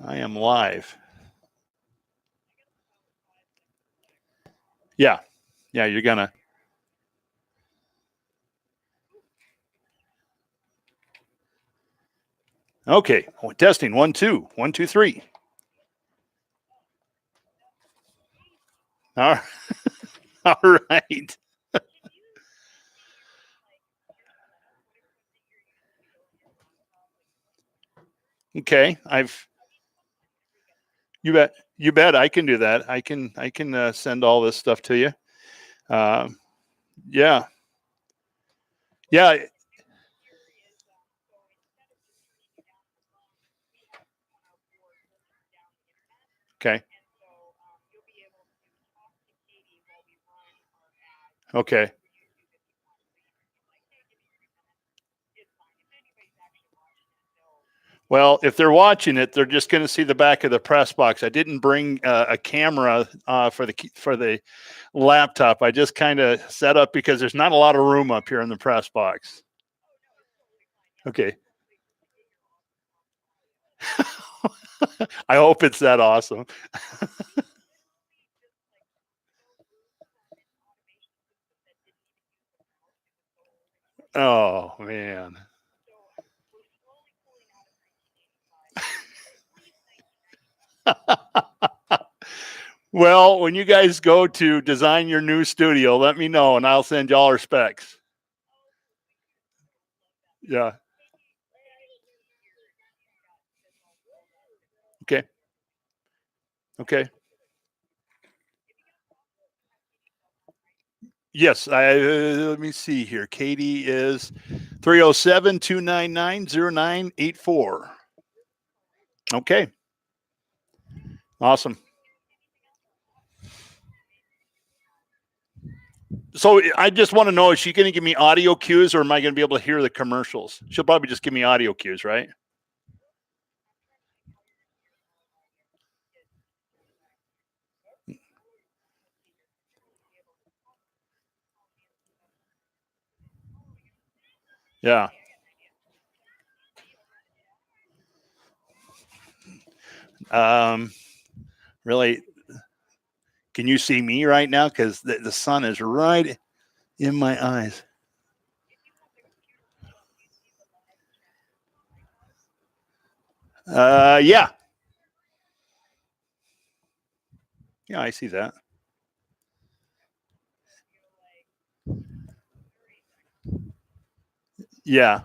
I am live. Yeah. Yeah, you're gonna. Okay. Testing. 1, 2. 1, 2, 3. All right. All right. Okay. You bet I can do that. I can send all this stuff to you. Um, yeah. Yeah. Okay. Okay. Well, if they're watching it, they're just going to see the back of the press box. I didn't bring a camera for the laptop. I just kind of set up because there's not a lot of room up here in the press box. Okay. I hope it's that awesome. Oh man. Well, when you guys go to design your new studio, let me know and I'll send y'all our specs. Yeah. Okay. Okay. Yes, let me see here. Katie is 307-299-0984. Okay. Awesome. So I just want to know, is she going to give me audio cues or am I going to be able to hear the commercials? She'll probably just give me audio cues, right? Yeah. Um, really, can you see me right now? Because the sun is right in my eyes. Yeah. Yeah, I see that. Yeah.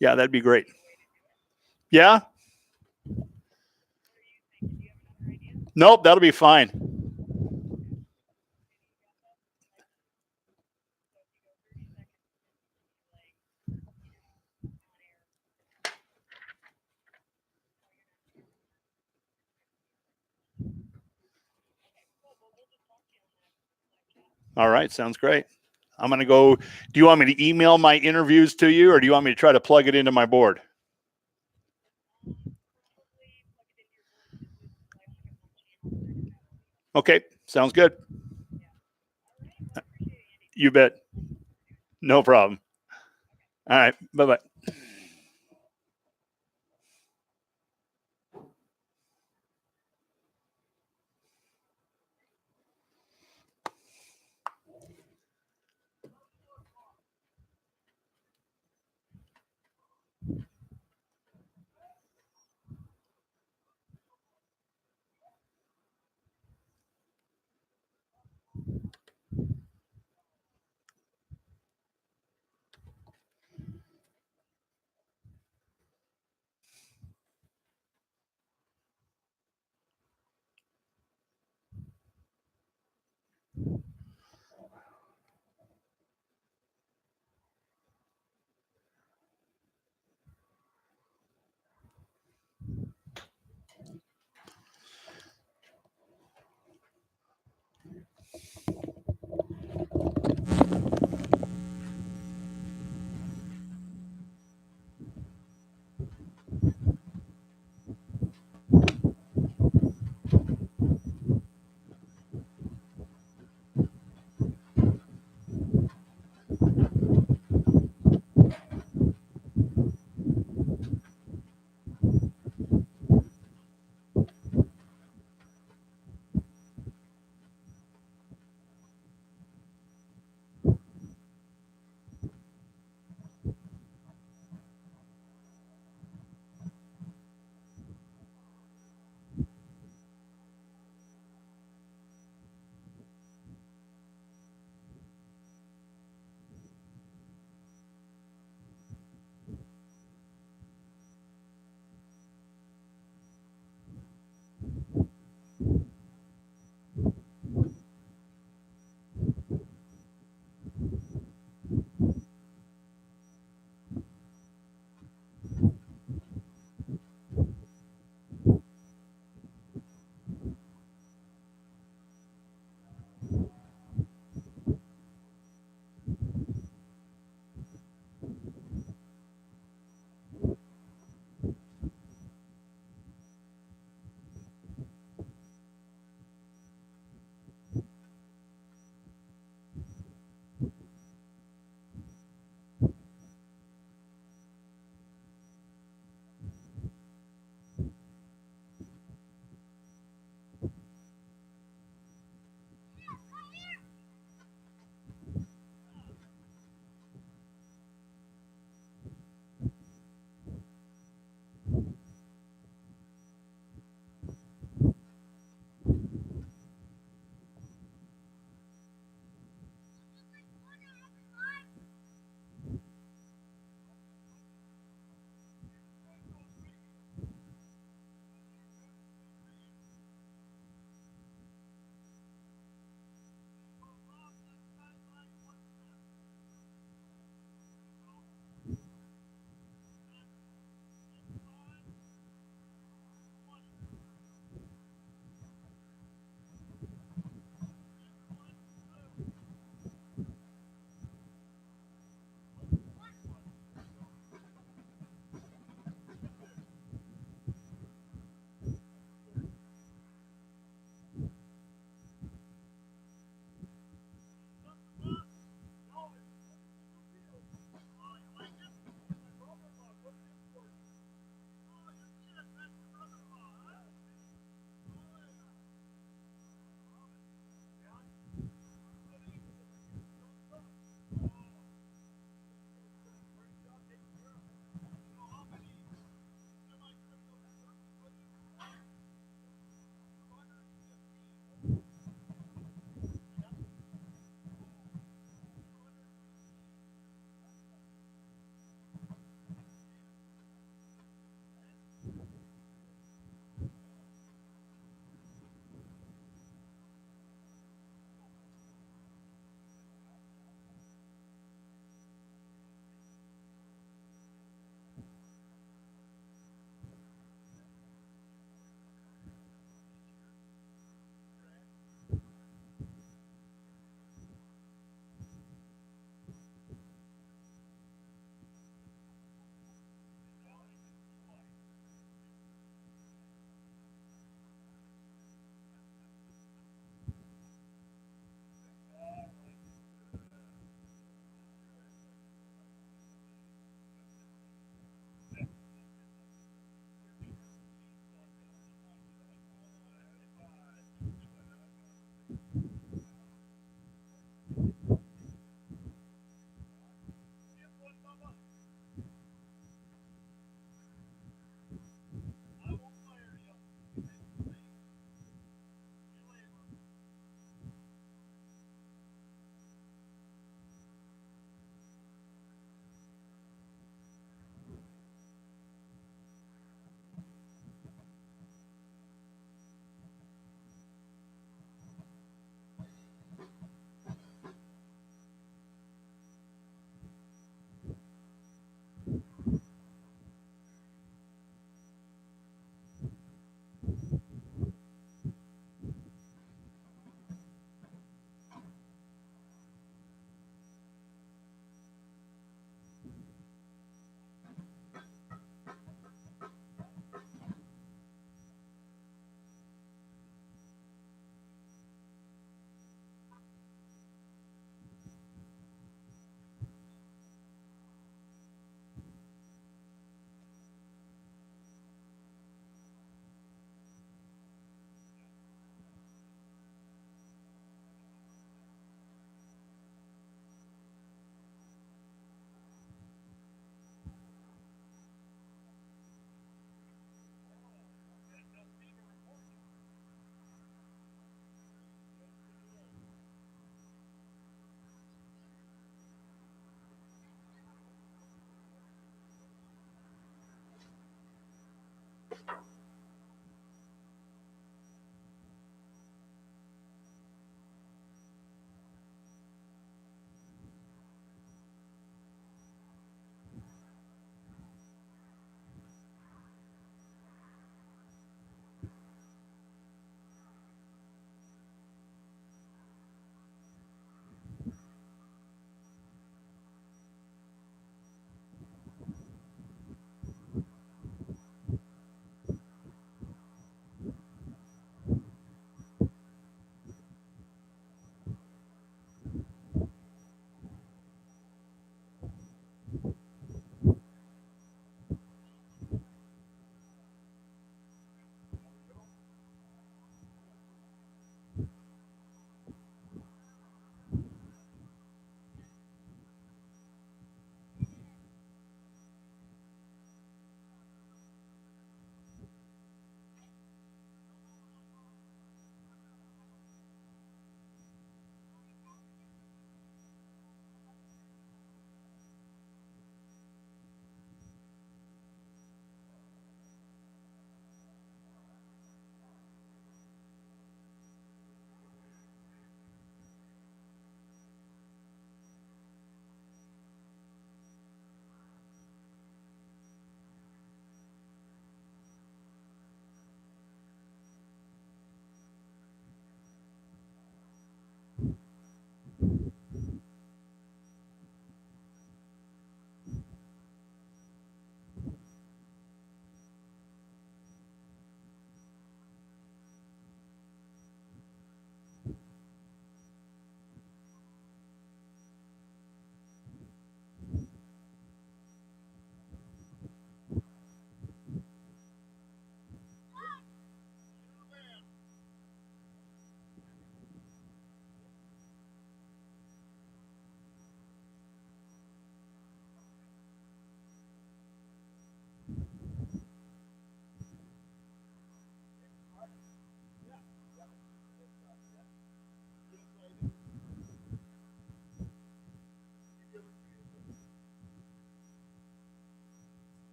Yeah, that'd be great. Yeah. Nope, that'll be fine. All right, sounds great. I'm going to go. Do you want me to email my interviews to you or do you want me to try to plug it into my board? Okay, sounds good. You bet. No problem. All right, bye bye.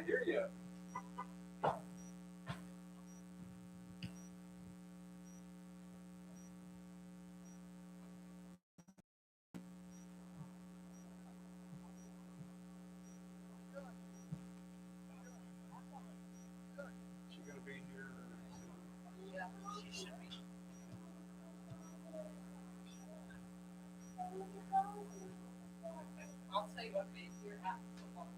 hear you. She gonna be here? Yeah, she should be. I'll tell you what, babe, you're at football.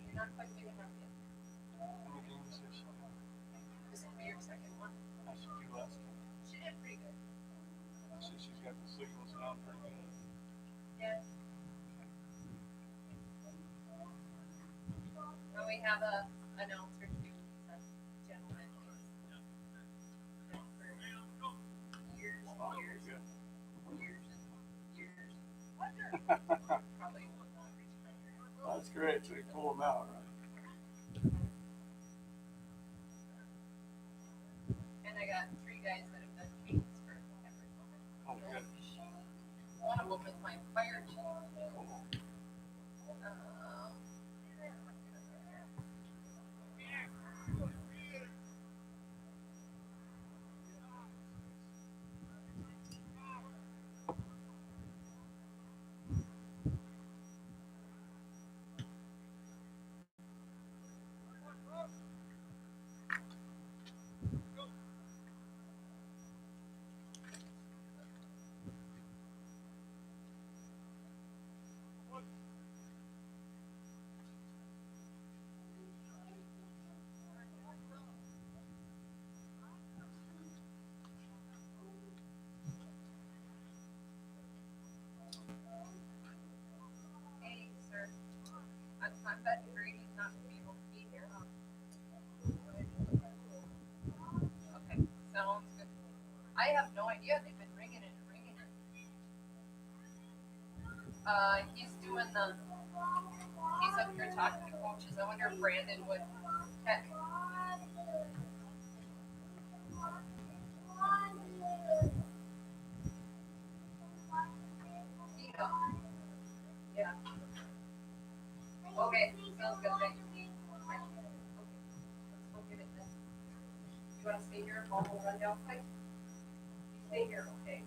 You're not quite big enough yet. How many games has she done? This will be your second one. How she do last time? She did pretty good. She's got the signals down pretty good. Yeah. And we have a announcer too. He's a gentleman. He's been for years and years and years and years. Probably won't not reach 100. That's great. So you pull them out, right? And I got 3 guys that have done trainings for everyone. Oh, good. One of them is my fire chief. Hey, sir. I'm betting Brady's not going to be able to be here. Okay, sounds good. I have no idea. They've been ringing it and ringing it. He's doing the. He's up here talking to coaches. I wonder if Brandon would. Heck. Yeah. Okay, sounds good. Thank you. Okay, let's go get it then. You want to stay here while we'll run down quick? Stay here, okay?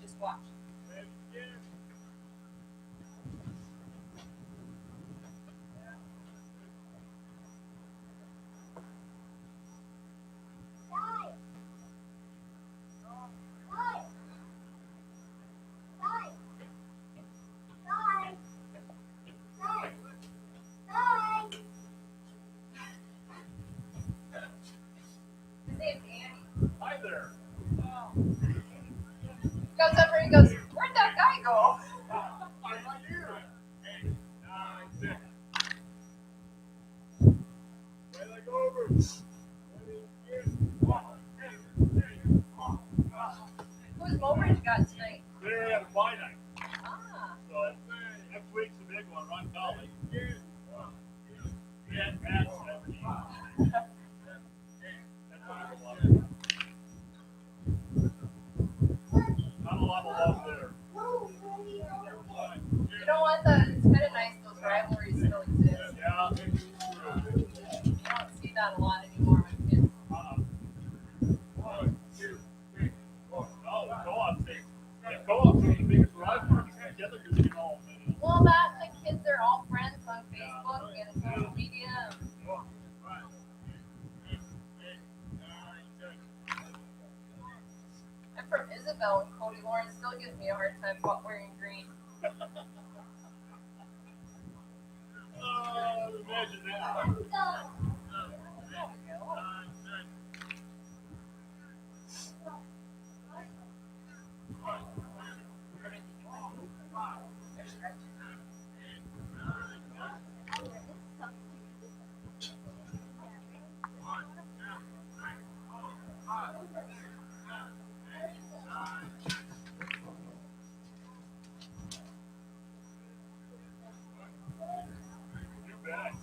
Just watch. His name's Andy. Hi there. Goes up and he goes, where'd that guy go? I'm right here. Hey, right leg over. Who's Mowbridge got tonight? They're at a bye night. Ah. So next week's the big one, Ron Colley. Yeah, Pat's everything. Not a lot of love there. You know what? It's kind of nice those rivalries still exist. Yeah, You don't see that a lot anymore with kids. Co-op's the biggest rivalry together because you know. Well, that the kids are all friends on Facebook and social media. I'm from Isabel, and Cody Lawrence still gives me a hard time about wearing green. Imagine that. You bet.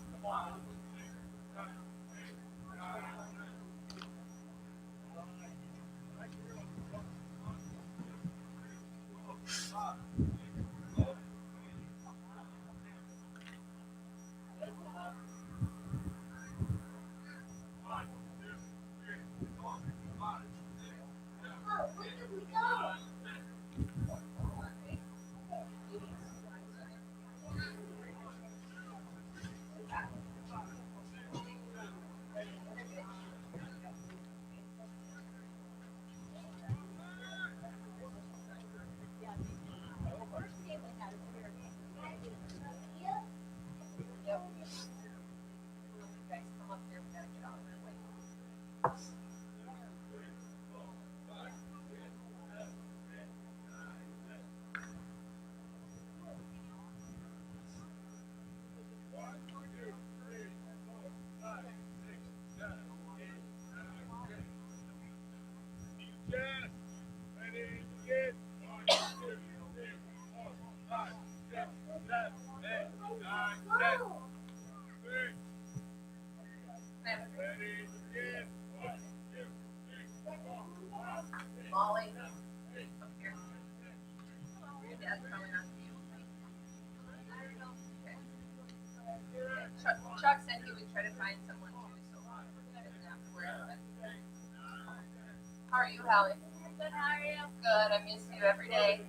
Molly, up here. Your dad's probably not to you. Chuck said he would try to find someone too, so he doesn't have to worry about it. How are you, Hallie? Good, how are you? Good, I miss you every day.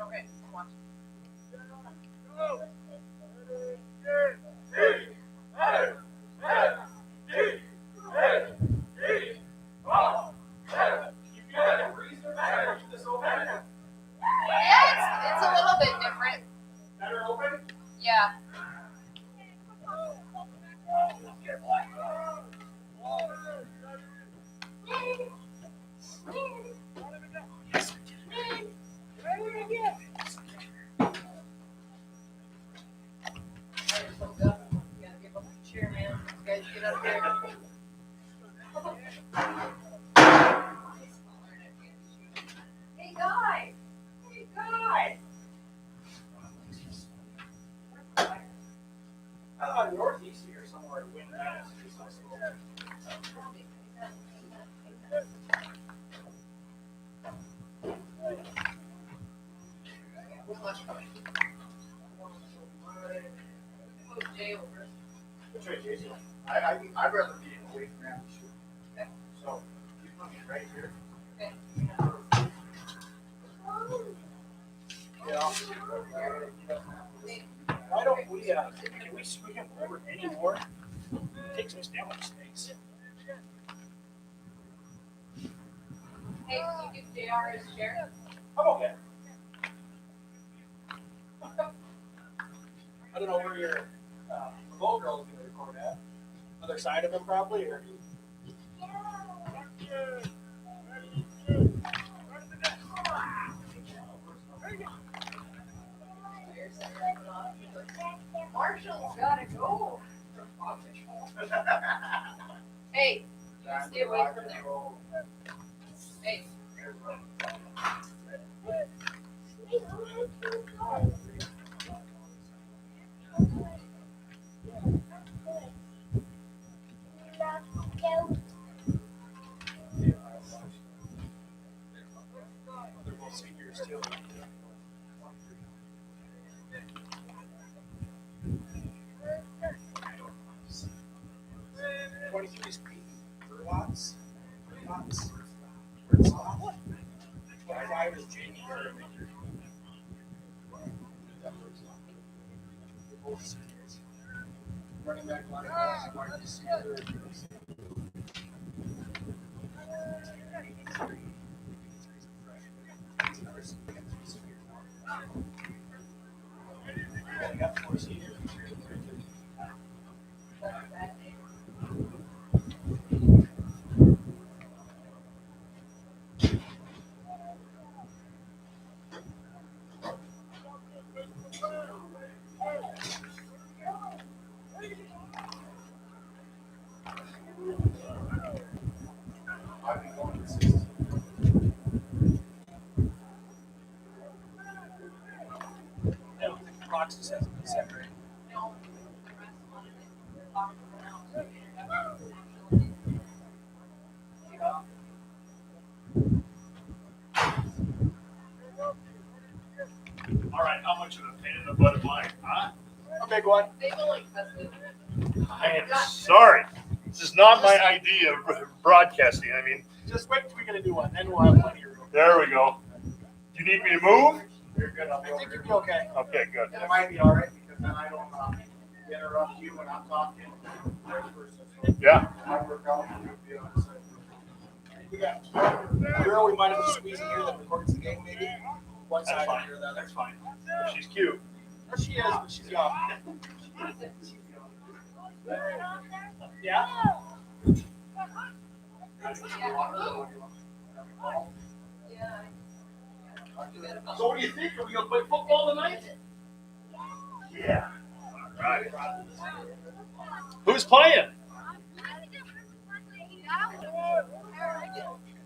Okay, watch. Yeah, it's a little bit different. Better open? Yeah. Cheer, man. You guys get up there. Hey, guys. Hey, guys. Northeast here somewhere. Wind gusts. Jay over. Which way, Jason? I'd rather be away from that. So, you put me right here. Okay. Why don't we, can we swing him over anymore? It takes us down with space. Hey, can you give JR his chair? I'm okay. I don't know where your remote girl is going to record at. Other side of him, probably, or? Marshall's gotta go. Hey, stay away from there. Hey. They're both seniors too. 23 is Peyton Verlots. 25 is Jamie Herman. They're both seniors. Running back linebacker, wide receiver. They got 4 seniors. I've been going for 6. Roxas hasn't been separated. No, the rest wanted it locked around. All right, how much of a pain in the butt am I? Huh? A big one. They've only tested. I am sorry. This is not my idea of broadcasting. I mean, Just wait till we get a new one, then we'll have plenty of room. there we go. You need me to move? You're good. I think you'll be okay. Okay, good. It might be all right because then I don't interrupt you when I'm talking. Vice versa. Yeah. I work out and you'll be on the side. We got a girl we might have to squeeze in here that records the game, maybe. One That's side fine. here, that. That's fine. She's cute. No, she is, but she's young. Yeah? Yeah. So what do you think? Are we gonna play football tonight? Yeah. All right. Who's playing?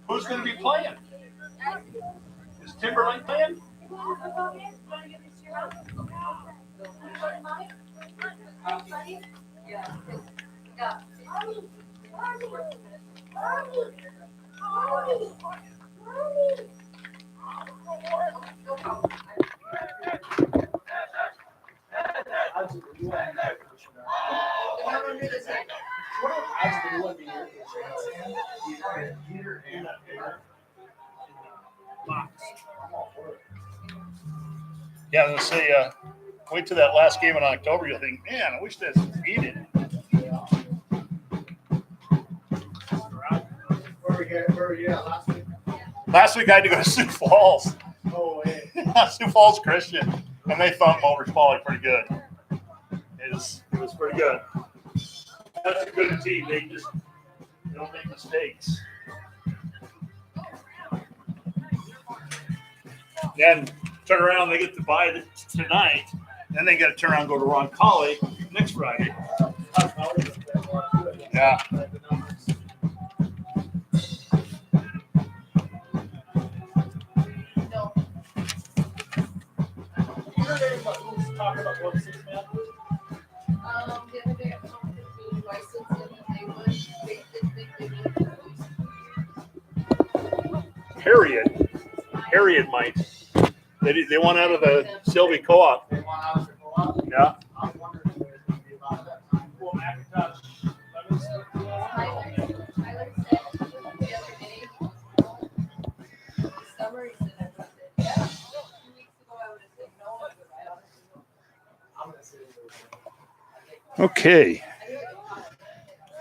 Who's going to be playing? Is Timberlake playing? Yeah, I was going to say, wait till that last game in October. You'll think, man, I wish that's needed. Where were you at last week? Last week I had to go to Sioux Falls. Oh, wait. Sioux Falls Christian, and they thumped Mulber's Poly pretty good. It was pretty good. That's a good team. They don't make mistakes. Then turn around, they get to buy tonight. Then they got to turn around and go to Ron Colley next Friday. Yeah. No. Talking about going 6 man. The other day I talked to the license and they think they need Harriet might. They want out of the Sylvie Co-op. They want us to go up. Yeah. I was wondering if it was going to be about that time. Well, Macintosh. Tyler said the other day, the summary said I said, yeah, 2 weeks ago I would have said no, but I honestly don't. I'm going to say Okay.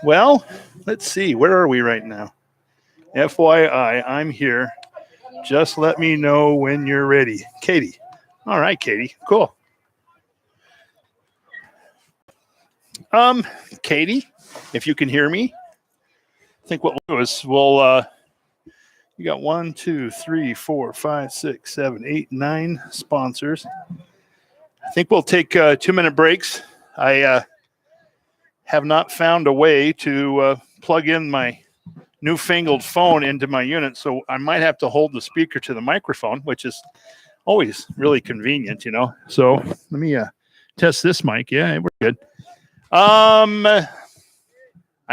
Well, let's see. Where are we right now? FYI, I'm here. Just let me know when you're ready. Katie. All right, Katie. Cool. Katie, if you can hear me, I think what we'll do is we'll You got 1, 2, 3, 4, 5, 6, 7, 8, 9 sponsors. I think we'll take 2-minute breaks. I have not found a way to plug in my newfangled phone into my unit, so I might have to hold the speaker to the microphone, which is always really convenient, you know. So let me test this mic. Yeah, we're good. I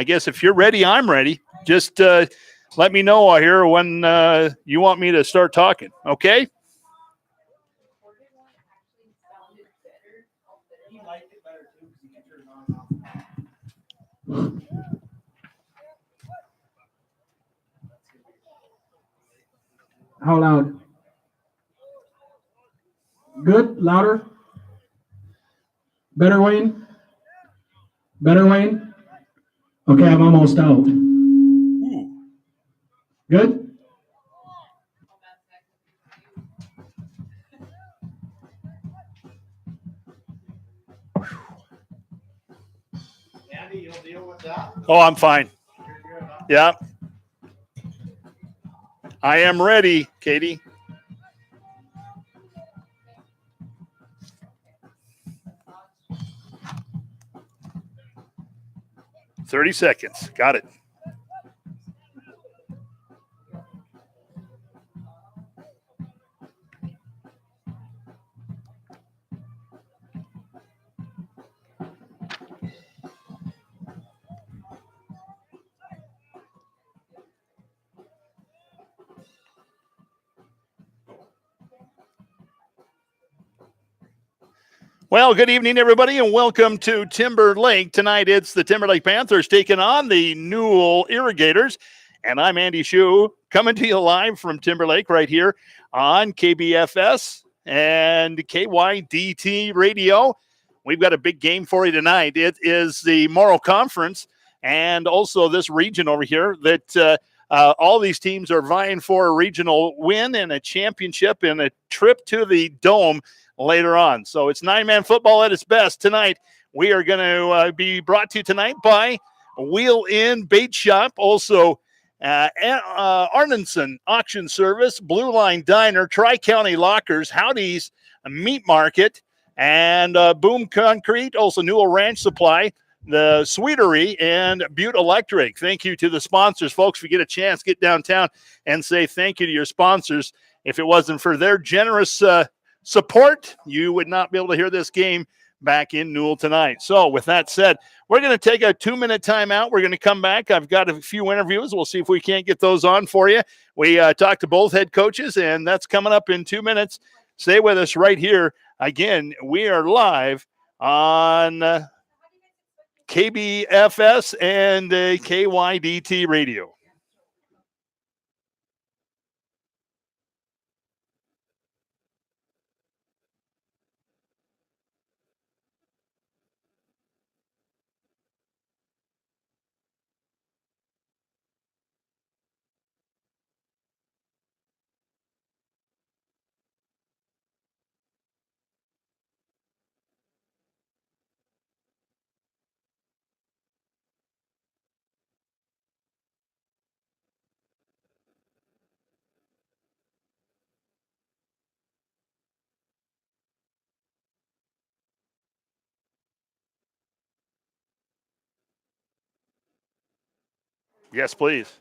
guess if you're ready, I'm ready. Just let me know here when you want me to start talking. Okay. He liked it better too because he can turn it on and off. How loud? Good? Louder? Better, Wayne? Better, Wayne? Okay, I'm almost out. Good? Andy, you'll deal with that? Oh, I'm fine. You're good, huh? Yeah. I am ready, Katie. $30. Got it. Well, good evening, everybody, and welcome to Timber Lake. Tonight, it's the Timber Lake Panthers taking on the Newell Irrigators, and I'm Andy Shue, coming to you live from Timber Lake right here on KBFS and KYDT Radio. We've got a big game for you tonight. It is the Morrow Conference and also this region over here that all these teams are vying for a regional win and a championship and a trip to the Dome later on. So it's 9-man football at its best. Tonight, we are going to be brought to you tonight by Wheel In Bait Shop, also Arneson Auction Service, Blue Line Diner, Tri-County Lockers, Howdy's Meat Market, and Boom Concrete, also Newell Ranch Supply, the Sweetery, and Butte Electric. Thank you to the sponsors. Folks, if you get a chance, get downtown and say thank you to your sponsors. If it wasn't for their generous support, you would not be able to hear this game back in Newell tonight. So with that said, we're going to take a 2-minute timeout. We're going to come back. I've got a few interviews. We'll see if we can't get those on for you. We talked to both head coaches, and that's coming up in 2 minutes. Stay with us right here. Again, we are live on KBFS and KYDT Radio. Yes, please.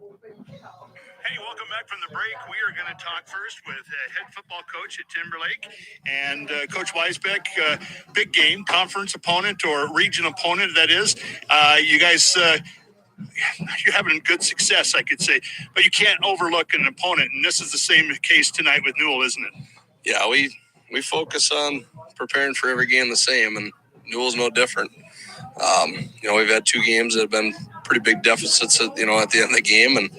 Hey, welcome back from the break. We are going to talk first with head football coach at Timberlake and Coach Weisbeck. Big game, conference opponent or region opponent, that is. You guys, you're having good success, I could say, but you can't overlook an opponent, and this is the same case tonight with Newell, isn't it? Yeah, we focus on preparing for every game the same, and Newell's no different. We've had two games that have been pretty big deficits at the end of the game, and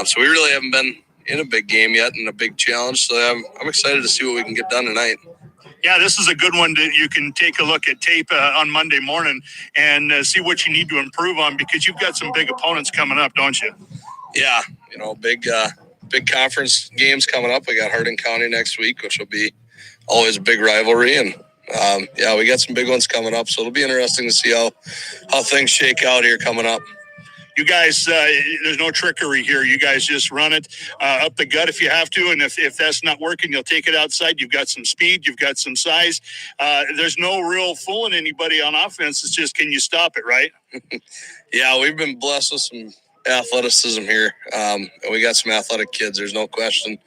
so we really haven't been in a big game yet and a big challenge. So I'm excited to see what we can get done tonight. Yeah, this is a good one that you can take a look at tape on Monday morning and see what you need to improve on, because you've got some big opponents coming up, don't you? Yeah, big conference games coming up. We got Hardin County next week, which will be always a big rivalry, and we got some big ones coming up. So it'll be interesting to see how things shake out here coming up. You guys, there's no trickery here. You guys just run it up the gut if you have to, and if that's not working, you'll take it outside. You've got some speed, you've got some size. There's no real fooling anybody on offense. It's just, can you stop it, right? Yeah, we've been blessed with some athleticism here. And we got some athletic kids. There's no question.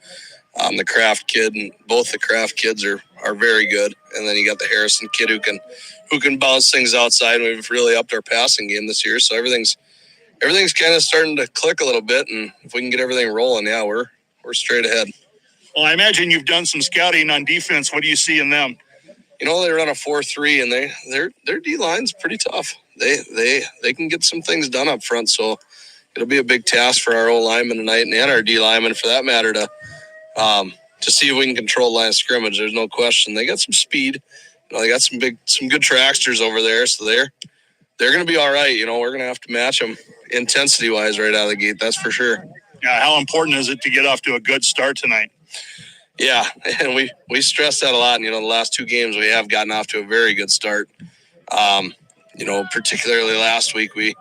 The Kraft kid and both the Kraft kids are very good, and then you got the Harrison kid who can bounce things outside. We've really upped our passing game this year, so everything's kind of starting to click a little bit, and if we can get everything rolling, yeah, we're straight ahead. Well, I imagine you've done some scouting on defense. What do you see in them? They run a 4-3, and their D line's pretty tough. They can get some things done up front, so it'll be a big task for our O linemen tonight and our D linemen, for that matter, to see if we can control line of scrimmage. There's no question. They got some speed. They got some good tracksters over there, so they're going to be all right. We're going to have to match them intensity-wise right out of the gate. That's for sure. How important is it to get off to a good start tonight? Yeah, and we stress that a lot. The last two games we have gotten off to a very good start. Particularly last week we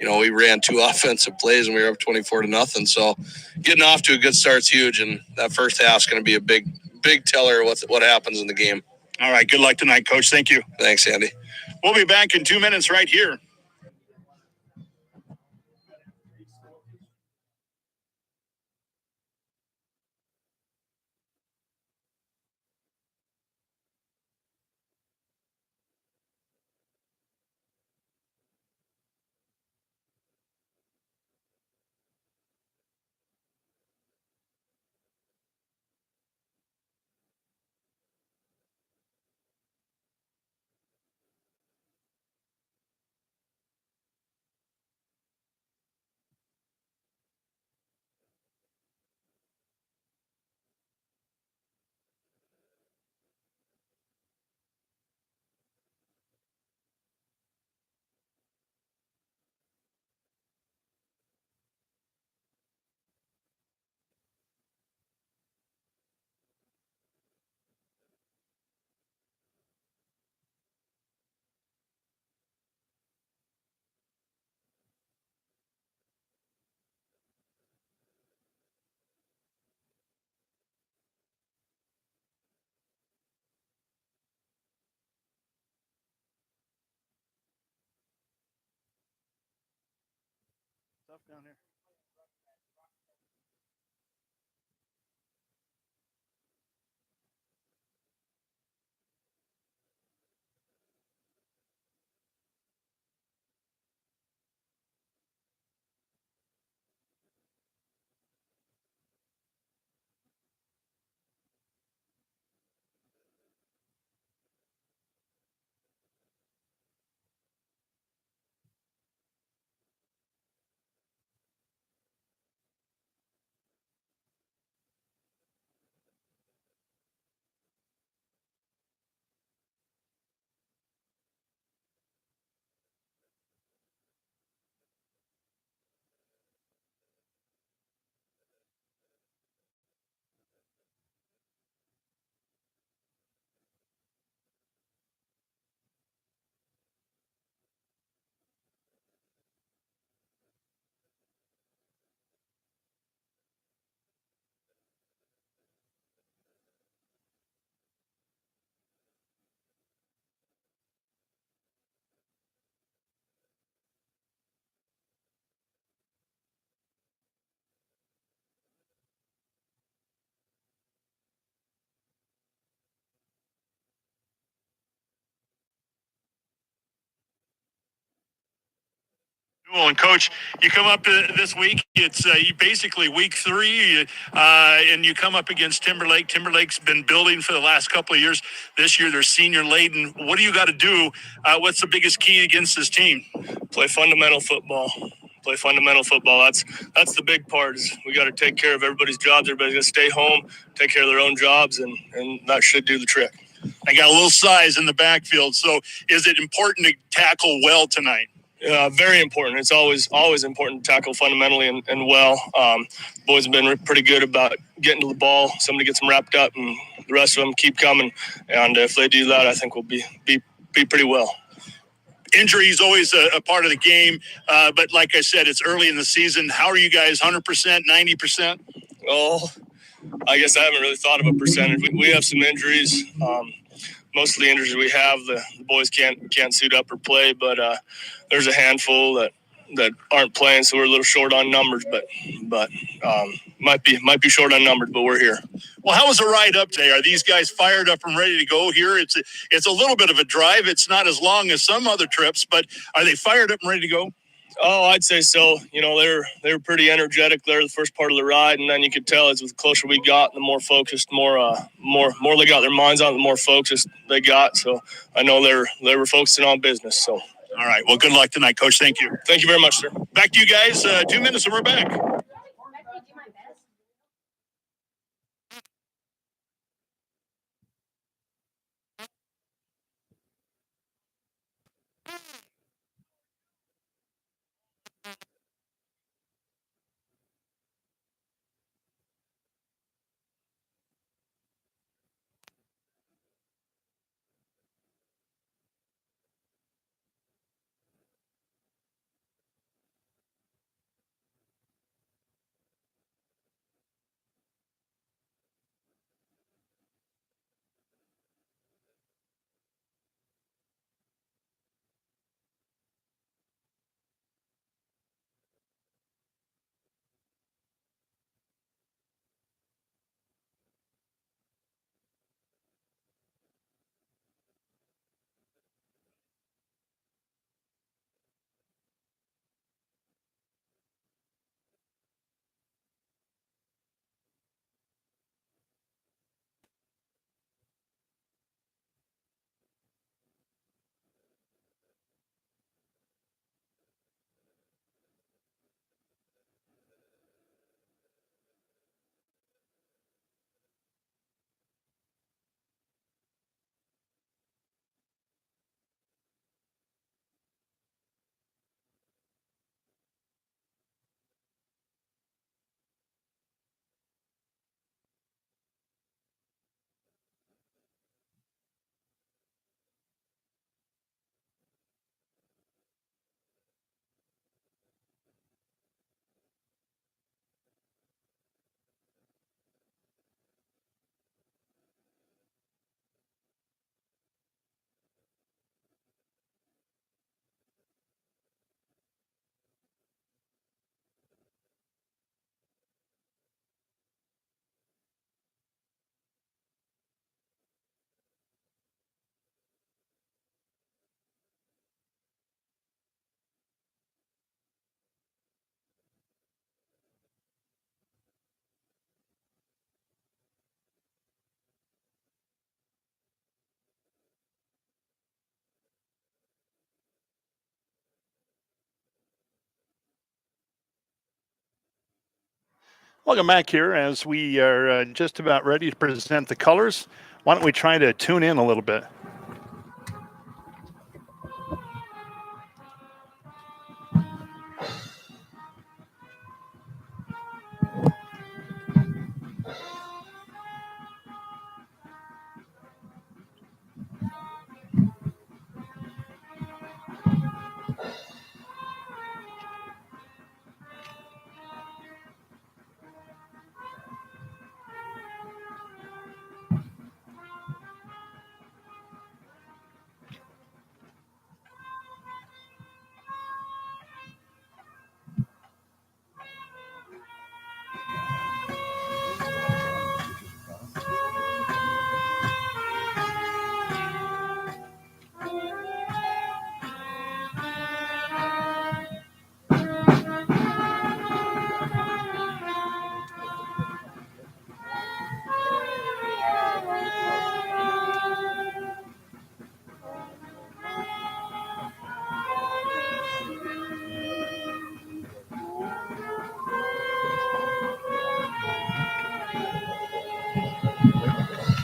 ran two offensive plays and we were up 24-0. So getting off to a good start's huge, and that first half's going to be a big teller of what happens in the game. All right, good luck tonight, Coach. Thank you. Thanks, Andy. We'll be back in 2 minutes right here. Stuff down here. Well, and Coach, you come up to this week. It's basically week 3, and you come up against Timberlake. Timberlake's been building for the last couple of years. This year, they're senior laden. What do you got to do? What's the biggest key against this team? Play fundamental football. Play fundamental football. That's the big part. Is we got to take care of everybody's jobs. Everybody's got to stay home, take care of their own jobs, and that should do the trick. I got a little size in the backfield, so is it important to tackle well tonight? Very important. It's always important to tackle fundamentally and well. Boys have been pretty good about getting to the ball. Somebody gets them wrapped up, and the rest of them keep coming. And if they do that, I think we'll be pretty well. Injury is always a part of the game, but like I said, it's early in the season. How are you guys? 100%, 90%? Oh, I guess I haven't really thought of a percentage. We have some injuries. Most of the injuries we have, the boys can't suit up or play, but there's a handful that aren't playing, so we're a little short on numbers, but might be short on numbers, but we're here. Well, how was the ride up today? Are these guys fired up and ready to go here? It's a little bit of a drive. It's not as long as some other trips, but are they fired up and ready to go? Oh, I'd say so. You know, they were pretty energetic there the first part of the ride, and then you could tell as the closer we got, the more focused, more they got their minds on, the more focused they got. So I know they were focusing on business. So. All right. Well, good luck tonight, Coach. Thank you. Thank you very much, sir. Back to you guys. 2 minutes and we're back. Welcome back here as we are just about ready to present the colors. Why don't we try to tune in a little bit?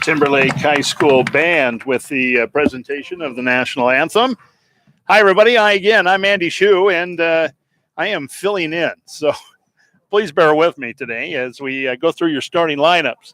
Timberlake High School Band with the presentation of the national anthem. Hi, everybody. I'm Andy Shue, and I am filling in. So please bear with me today as we go through your starting lineups.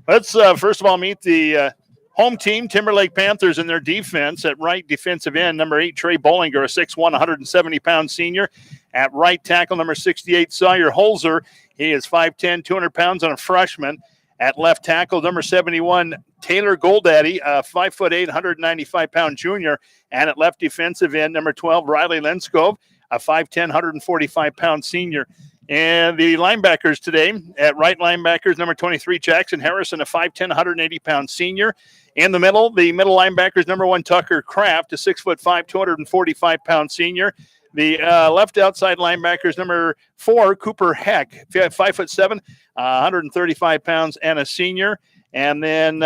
Let's first of all meet the home team, Timberlake Panthers, in their defense. At right defensive end, number 8, Trey Bollinger, a 6'1", 170-pound senior. At right tackle, number 68, Sawyer Holzer. He is 5'10", 200 pounds, and a freshman. At left tackle, number 71, Taylor Goldaddy, a 5'8", 195-pound junior. And at left defensive end, number 12, Riley Lenskov, a 5'10", 145-pound senior. And the linebackers today, at right linebackers, number 23, Jackson Harrison, a 5'10", 180-pound senior. In the middle linebackers, number 1, Tucker Kraft, a 6'5", 245-pound senior. The left outside linebackers, number 4, Cooper Heck, 5'7", 135 pounds, and a senior. And then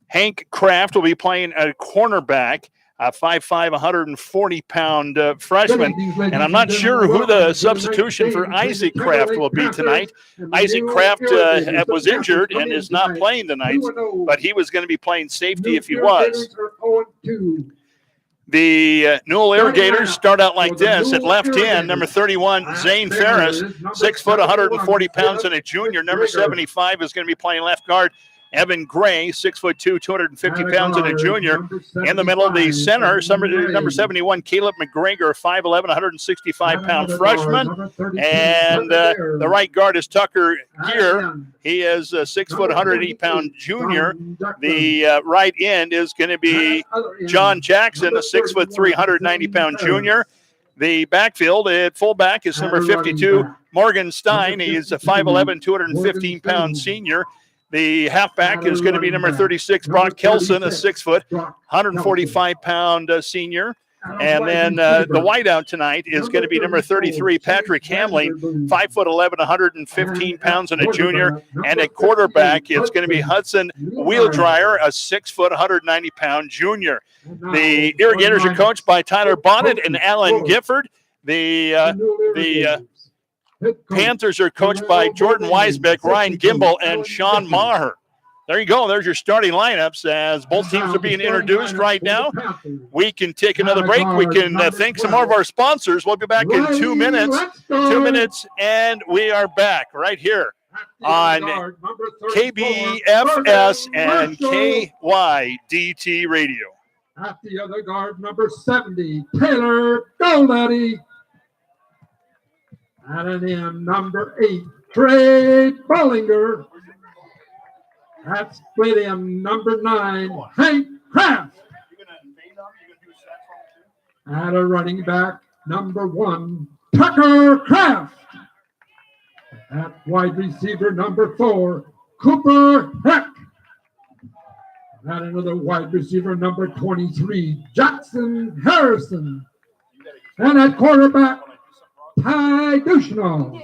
Hank Kraft will be playing a cornerback, a 5'5", 140-pound freshman. And I'm not sure who the substitution for Isaac Kraft will be tonight. Isaac Kraft was injured and is not playing tonight, but he was going to be playing safety if he was. The Newell Irrigators start out like this. At left end, number 31, Zane Ferris, 6', 140 pounds, and a junior. Number 75 is going to be playing left guard. Evan Gray, 6'2", 250 pounds, and a junior. In the middle of the center, number 71, Caleb McGregor, 5'11", 165-pound freshman. And the right guard is Tucker Gear. He is a 6', 180-pound junior. The right end is going to be John Jackson, a 6'3", 190-pound junior. The backfield at fullback is number 52, Morgan Stein. He is a 5'11", 215-pound senior. The halfback is going to be number 36, Brock Kelson, a 6', 145-pound senior. And then the wideout tonight is going to be number 33, Patrick Hamling, 5'11", 115 pounds, and a junior. And at quarterback, it's going to be Hudson Wheeldryer, a 6', 190-pound junior. The Irrigators are coached by Tyler Bonnet and Alan Gifford. The Panthers are coached by Jordan Weisbeck, Ryan Gimbel, and Sean Maher. There you go. There's your starting lineups as both teams are being introduced right now. We can take another break. We can thank some more of our sponsors. We'll be back in 2 minutes. 2 minutes, and we are back right here on KBFS and KYDT Radio. At the other guard, number 70, Taylor Goldaddy. At an end, number 8, Trey Bollinger. At split end, number 9, Hank Kraft. At a running back, number 1, Tucker Kraft. At wide receiver, number 4, Cooper Heck. At another wide receiver, number 23, Jackson Harrison. And at quarterback, Ty Duchenal.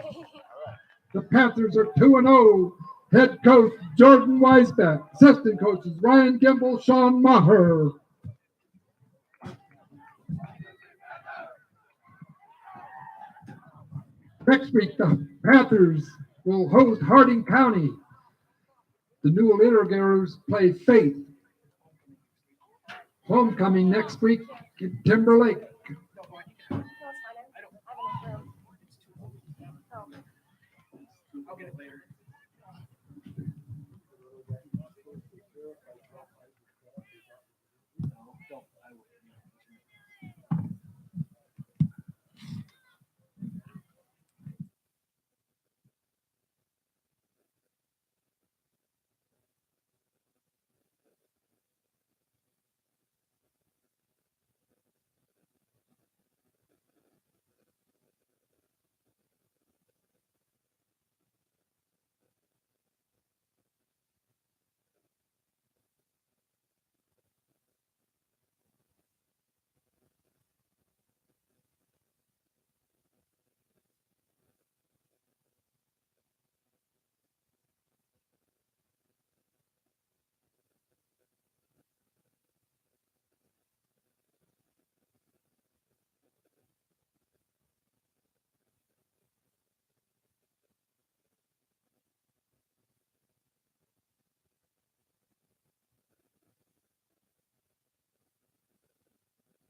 The Panthers are 2-0. Head coach Jordan Weisbeck. Assistant coaches Ryan Gimbel, Sean Maher. Next week, the Panthers will host Harding County. The Newell Irrigators play Faith. Homecoming next week in Timberlake. I'll get it later.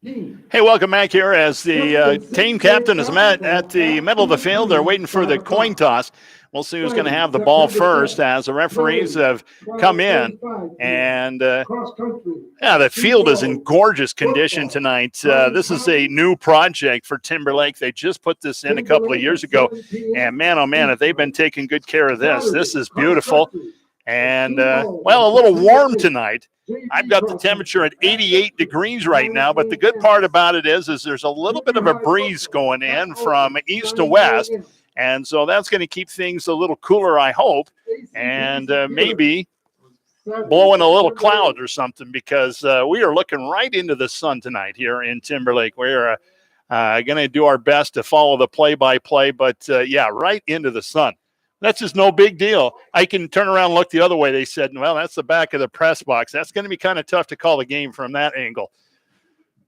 Hey, welcome back here as the team captain is met at the middle of the field. They're waiting for the coin toss. We'll see who's going to have the ball first as the referees have come in. And, yeah, the field is in gorgeous condition tonight. This is a new project for Timberlake. They just put this in a couple of years ago. And, man, oh, man, have they been taking good care of this. This is beautiful. And, well, a little warm tonight. I've got the temperature at 88 degrees right now, but the good part about it is there's a little bit of a breeze going in from east to west, and so that's going to keep things a little cooler, I hope, and maybe blowing a little cloud or something, because we are looking right into the sun tonight here in Timberlake. We're going to do our best to follow the play-by-play, but, yeah, right into the sun. That's just no big deal. I can turn around and look the other way. They said, well, that's the back of the press box. That's going to be kind of tough to call the game from that angle.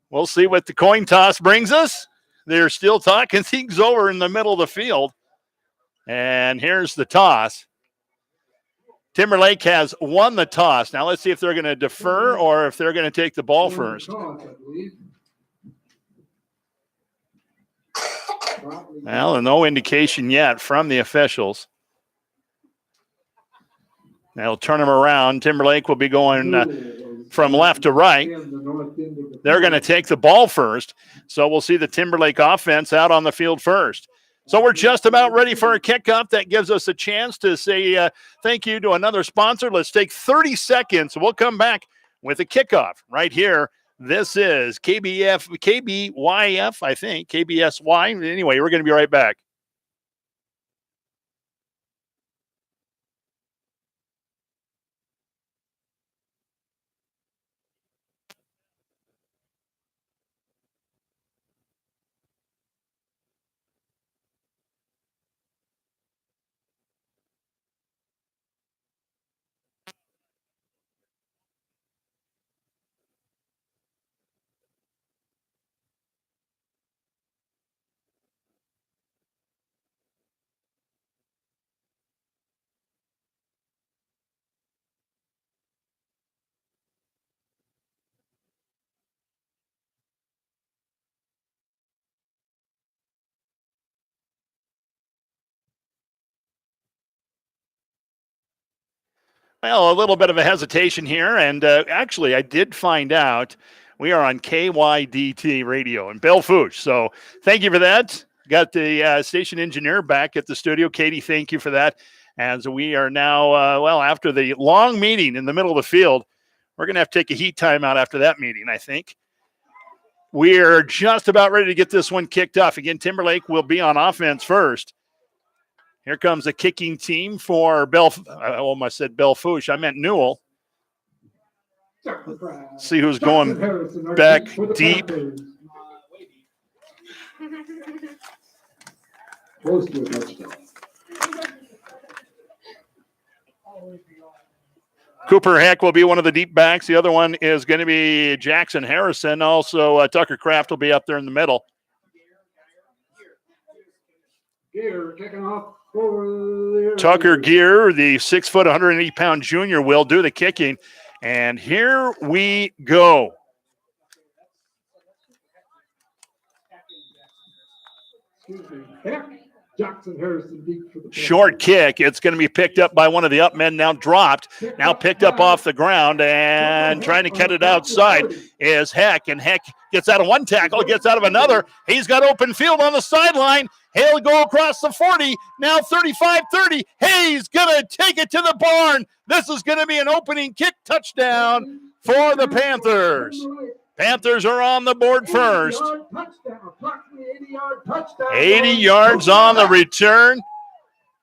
We'll see what the coin toss brings us. They're still talking things over in the middle of the field. And here's the toss. Timberlake has won the toss. Now let's see if they're going to defer or if they're going to take the ball first. Well, no indication yet from the officials. They'll turn them around. Timberlake will be going from left to right. They're going to take the ball first. So we'll see the Timberlake offense out on the field first. So we're just about ready for a kickoff. That gives us a chance to say thank you to another sponsor. Let's take 30 seconds. We'll come back with a kickoff right here. This is KBYF, I think, KBSY. Anyway, we're going to be right back. Well, a little bit of a hesitation here, and actually I did find out we are on KYDT radio in Belle Fourche, so thank you for that. Got the station engineer back at the studio. Katie, thank you for that. As we are now, well, after the long meeting in the middle of the field, we're going to have to take a heat timeout after that meeting, I think. We're just about ready to get this one kicked off. Again, Timberlake will be on offense first. Here comes the kicking team for I almost said Belle Fourche. I meant Newell. See who's going back deep. Close to a touchdown. Cooper Heck will be one of the deep backs. The other one is going to be Jackson Harrison. Also, Tucker Kraft will be up there in the middle. Gear kicking off. Tucker Gear, the 6 foot, 180-pound junior, will do the kicking. And here we go. Jackson Harrison deep for the short kick. It's going to be picked up by one of the up men, now dropped, now picked up off the ground, and trying to cut it outside is Heck. And Heck gets out of one tackle, gets out of another. He's got open field on the sideline. He'll go across the 40, now 35-30. He's going to take it to the barn. This is going to be an opening kick touchdown for the Panthers. Panthers are on the board first. 80 yards on the return.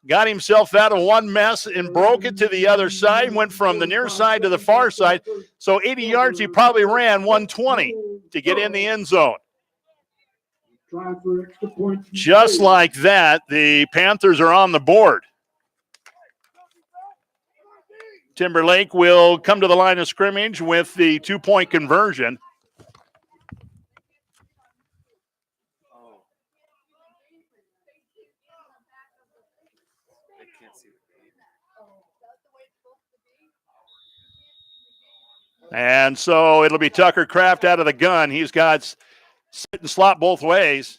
Got himself out of one mess and broke it to the other side. Went from the near side to the far side. So 80 yards, he probably ran 120 to get in the end zone. Just like that, the Panthers are on the board. Timberlake will come to the line of scrimmage with the 2-point conversion. And so it'll be Tucker Kraft out of the gun. He's got sit and slot both ways.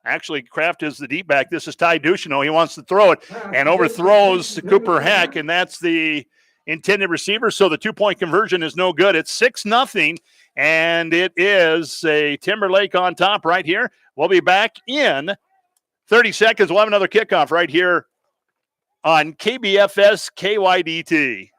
Actually, Kraft is the deep back. This is Ty Duchino. He wants to throw it and overthrows Cooper Heck, and that's the intended receiver. So the 2-point conversion is no good. It's 6-0, and it is a Timberlake on top right here. We'll be back in 30 seconds. We'll have another kickoff right here on KBFS KYDT.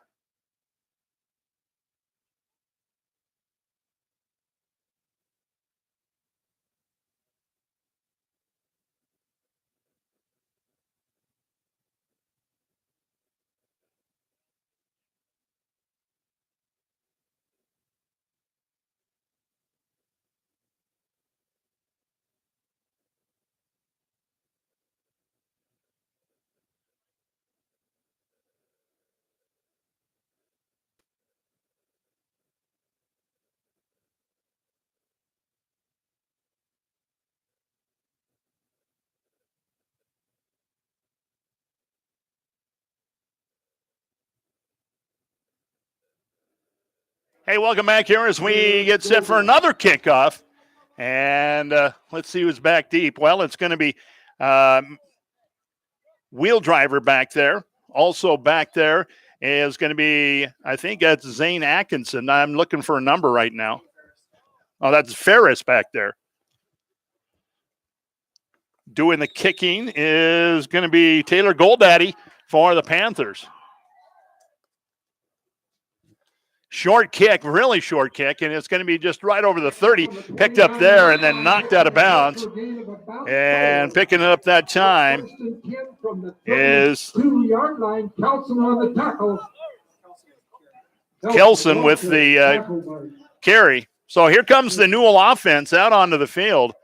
Hey, welcome back here as we get set for another kickoff. And let's see who's back deep. Well, it's going to be Wheel Driver back there. Also back there is going to be, I think that's Zane Atkinson. I'm looking for a number right now. Oh, that's Ferris back there. Doing the kicking is going to be Taylor Goldaddy for the Panthers. Short kick, really short kick, and it's going to be just right over the 30. Picked up there and then knocked out of bounds. And picking it up that time is 2-yard line. Kelson on the tackle. Kelson with the carry. So here comes the Newell offense out onto the field.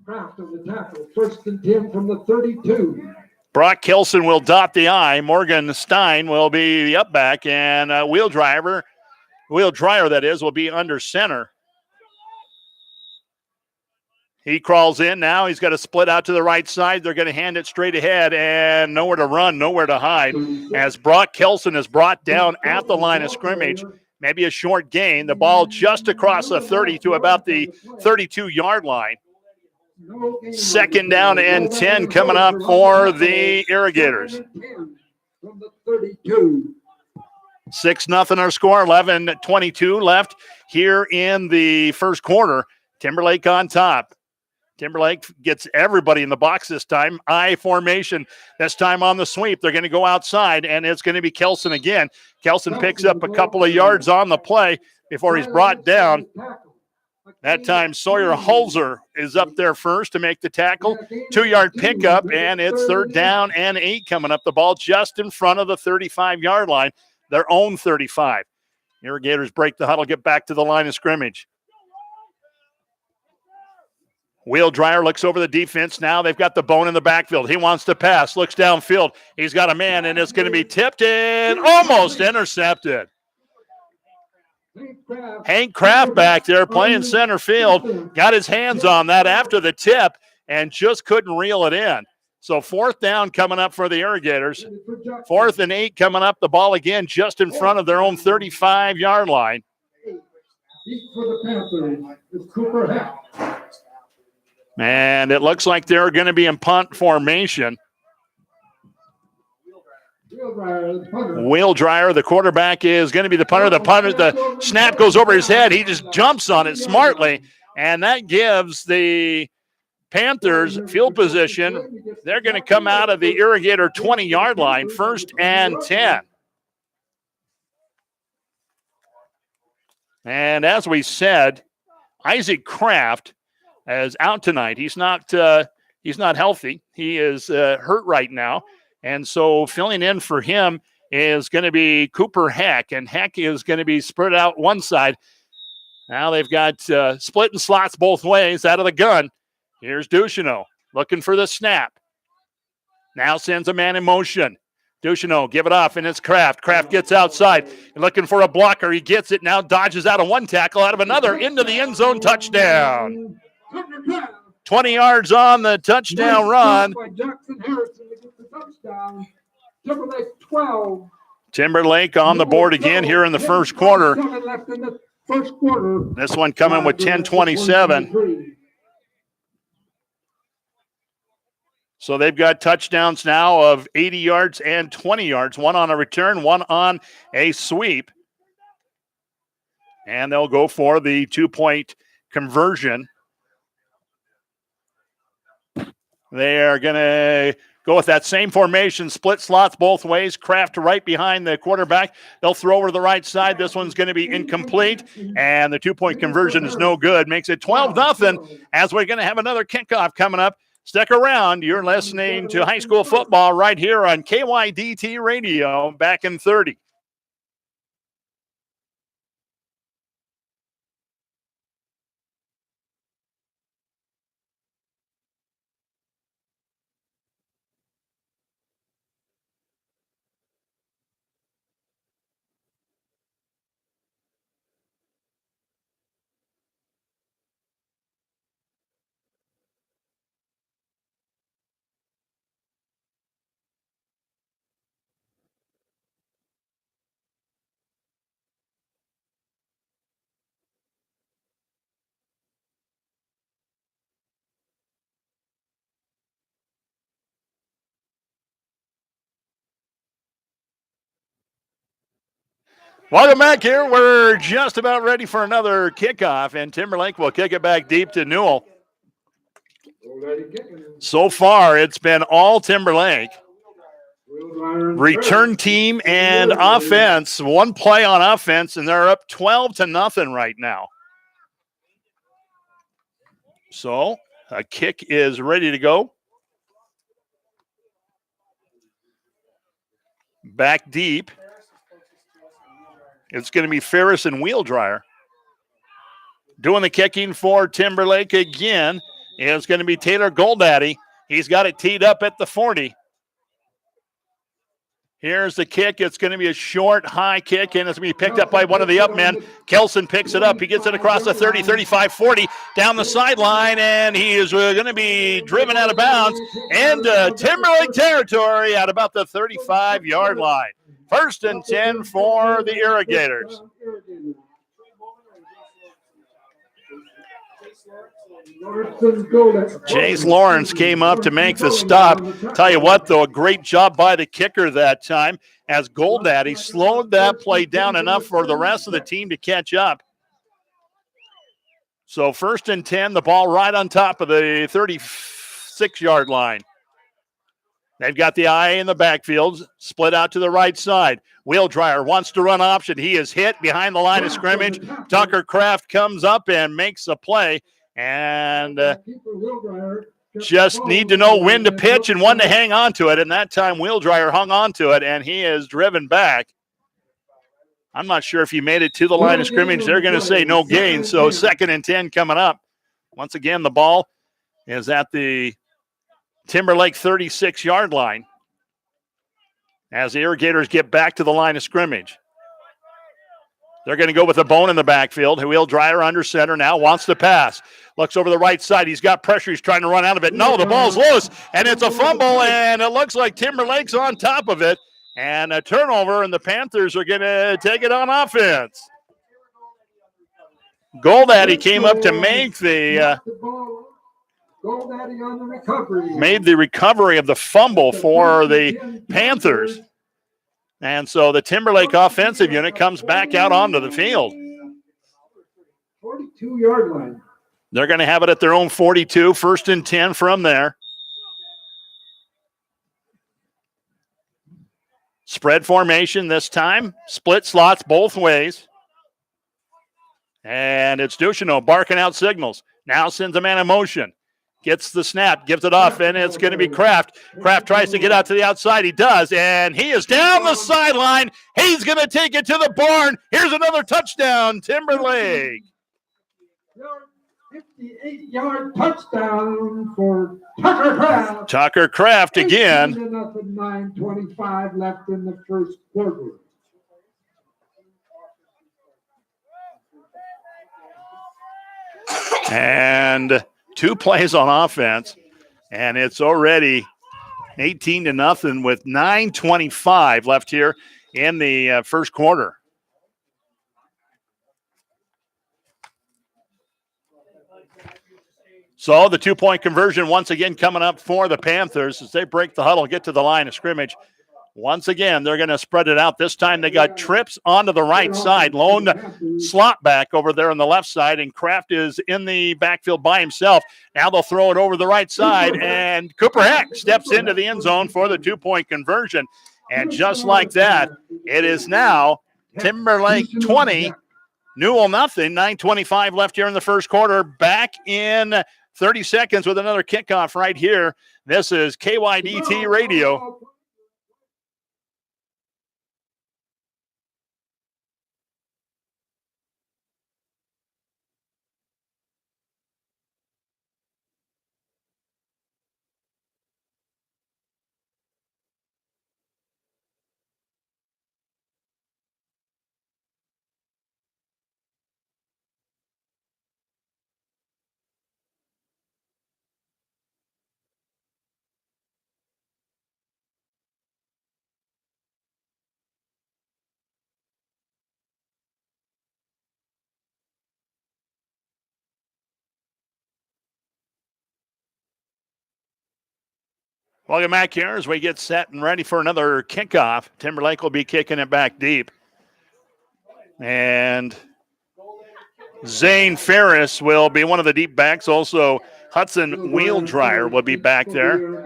Kraft on the tackle. 1st and 10 from the 32. Brock Kelson will dot the I. Morgan Stein will be the up back, and Wheel Dryer, that is, will be under center. He crawls in now. He's got to split out to the right side. They're going to hand it straight ahead, and nowhere to run, nowhere to hide. As Brock Kelson is brought down at the line of scrimmage, maybe a short gain. The ball just across the 30 to about the 32-yard line. 2nd down and 10 coming up for the Irrigators. 6-0 our score, 11:22 left here in the first quarter. Timberlake on top. Timberlake gets everybody in the box this time. I formation, this time on the sweep. They're going to go outside, and it's going to be Kelson again. Kelson picks up a couple of yards on the play before he's brought down. That time, Sawyer Holzer is up there first to make the tackle. 2-yard pickup, and it's 3rd down and 8 coming up. The ball just in front of the 35-yard line, their own 35. Irrigators break the huddle, get back to the line of scrimmage. Wheel Dryer looks over the defense. Now they've got the bone in the backfield. He wants to pass, looks downfield. He's got a man, and it's going to be tipped and almost intercepted. Hank Kraft back there playing center field. Got his hands on that after the tip and just couldn't reel it in. So 4th down coming up for the Irrigators. 4th and 8 coming up. The ball again just in front of their own 35-yard line. And it looks like they're going to be in punt formation. Wheel Dryer, the quarterback, is going to be the punter. The snap goes over his head. He just jumps on it smartly, and that gives the Panthers field position. They're going to come out of the Irrigator 20-yard line, 1st and 10. And as we said, Isaac Kraft is out tonight. He's not healthy. He is hurt right now. And so filling in for him is going to be Cooper Heck, and Heck is going to be spread out one side. Now they've got splitting slots both ways out of the gun. Here's Duchino looking for the snap. Now sends a man in motion. Duchino, give it off, and it's Kraft. Kraft gets outside, looking for a blocker. He gets it, now dodges out of one tackle, out of another, into the end zone, touchdown. 20 yards on the touchdown run. Jackson Harrison to get the touchdown. Timberlake 12, Timberlake on the board again here in the first quarter. 7 left in the first quarter. This one coming with 10:27. So they've got touchdowns now of 80 yards and 20 yards. One on a return, one on a sweep. And they'll go for the 2-point conversion. They are going to go with that same formation, split slots both ways. Kraft right behind the quarterback. They'll throw over to the right side. This one's going to be incomplete, and the 2-point conversion is no good. Makes it 12-0 as we're going to have another kickoff coming up. Stick around. You're listening to high school football right here on KYDT Radio, back in 30. Welcome back here. We're just about ready for another kickoff, and Timberlake will kick it back deep to Newell. So far, it's been all Timberlake. Return team and offense. One play on offense, and they're up 12-0 right now. So a kick is ready to go. Back deep. It's going to be Ferris and Wheel Dryer. Doing the kicking for Timberlake again is going to be Taylor Goldaddy. He's got it teed up at the 40. Here's the kick. It's going to be a short, high kick, and it's going to be picked up by one of the up men. Kelson picks it up. He gets it across the 30, 35, 40, down the sideline, and he is going to be driven out of bounds into Timberlake territory at about the 35-yard line. 1st and 10 for the Irrigators. Chase Lawrence came up to make the stop. Tell you what, though, a great job by the kicker that time as Goldaddy slowed that play down enough for the rest of the team to catch up. So 1st and 10, the ball right on top of the 36-yard line. They've got the eye in the backfield, split out to the right side. Wheel Dryer wants to run option. He is hit behind the line of scrimmage. Tucker Kraft comes up and makes a play. And just need to know when to pitch and when to hang on to it. And that time, Wheel Dryer hung on to it, and he is driven back. I'm not sure if he made it to the line of scrimmage. They're going to say no gain. So 2nd and 10 coming up. Once again, the ball is at the Timberlake 36-yard line as the Irrigators get back to the line of scrimmage. They're going to go with a bone in the backfield. Wheel Dryer under center now, wants to pass. Looks over the right side. He's got pressure. He's trying to run out of it. No, the ball's loose, and it's a fumble, and it looks like Timberlake's on top of it. And a turnover, and the Panthers are going to take it on offense. Goldaddy came up to make the made the recovery of the fumble for the Panthers. And so the Timberlake offensive unit comes back out onto the field. 42-yard line. They're going to have it at their own 42, 1st and 10 from there. Spread formation this time. Split slots both ways. And it's Ducheneau barking out signals. Now sends a man in motion. Gets the snap, gives it off, and it's going to be Kraft. Kraft tries to get out to the outside. He does, and he is down the sideline. He's going to take it to the barn. Here's another touchdown, Timberlake. 58-yard touchdown for Tucker Kraft. Tucker Kraft again. 9:25 left in the first quarter. And 2 plays on offense, and it's already 18-0 with 9:25 left here in the first quarter. So the 2-point conversion once again coming up for the Panthers as they break the huddle, get to the line of scrimmage. Once again, they're going to spread it out. This time they got trips onto the right side. Lone slot back over there on the left side, and Kraft is in the backfield by himself. Now they'll throw it over the right side, and Cooper Heck steps into the end zone for the 2-point conversion. And just like that, it is now Timberlake 20, Newell nothing. 9:25 left here in the first quarter. Back in 30 seconds with another kickoff right here. This is KYDT Radio. Welcome back here as we get set and ready for another kickoff. Timberlake will be kicking it back deep. And Zane Ferris will be one of the deep backs. Also, Hudson Wheeldryer will be back there.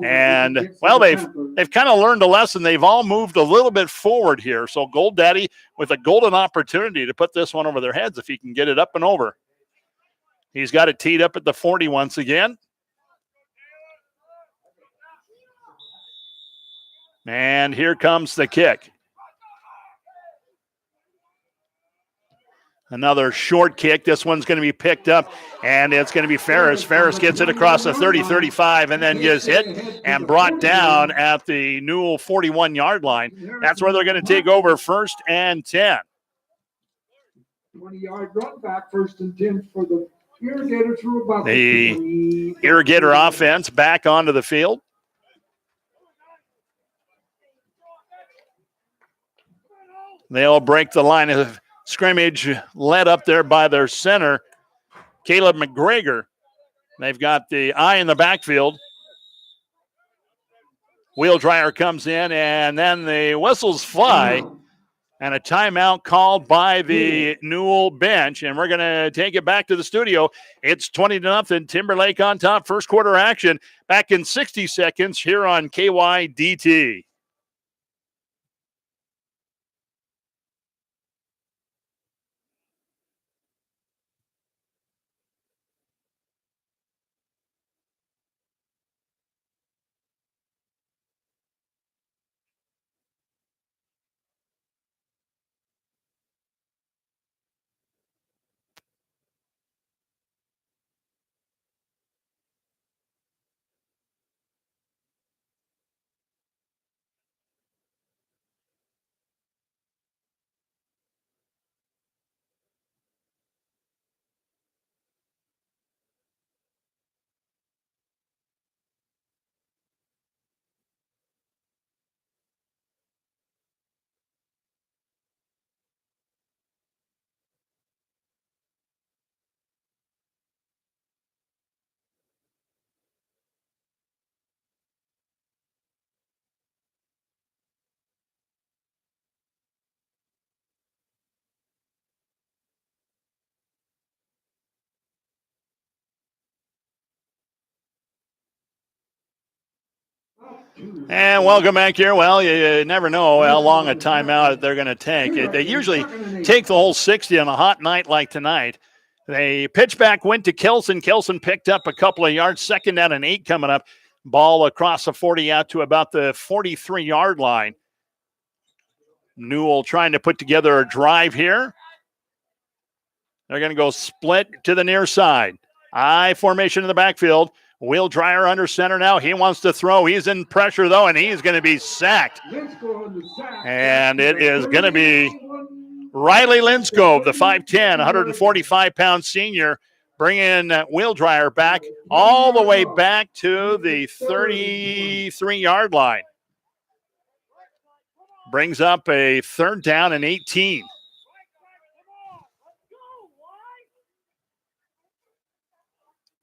And, well, they've kind of learned a lesson. They've all moved a little bit forward here. So Gold Daddy with a golden opportunity to put this one over their heads if he can get it up and over. He's got it teed up at the 40 once again. And here comes the kick. Another short kick. This one's going to be picked up, and it's going to be Ferris. Ferris gets it across the 30-35 and then gets hit and brought down at the Newell 41-yard line. That's where they're going to take over 1st and 10. 20-yard run back, 1st and 10 for the Irrigators. The Irrigator offense back onto the field. They'll break the line of scrimmage, led up there by their center, Caleb McGregor. They've got the eye in the backfield. Wheeldryer comes in, and then the whistles fly, and a timeout called by the Newell bench, and we're going to take it back to the studio. It's 20-0, Timberlake on top, first quarter action, back in 60 seconds here on KYDT. And welcome back here. Well, you never know how long a timeout they're going to take. They usually take the whole 60 on a hot night like tonight. They pitch back, went to Kelson. Kelson picked up a couple of yards. 2nd down and 8 coming up. Ball across the 40 out to about the 43-yard line. Newell trying to put together a drive here. They're going to go split to the near side. I formation in the backfield. Wheeldryer under center now. He wants to throw. He's in pressure, though, and he's going to be sacked. And it is going to be Riley Linskov, the 5'10", 145-pound senior, bringing Wheeldryer back all the way back to the 33-yard line. brings up a 3rd down and 18.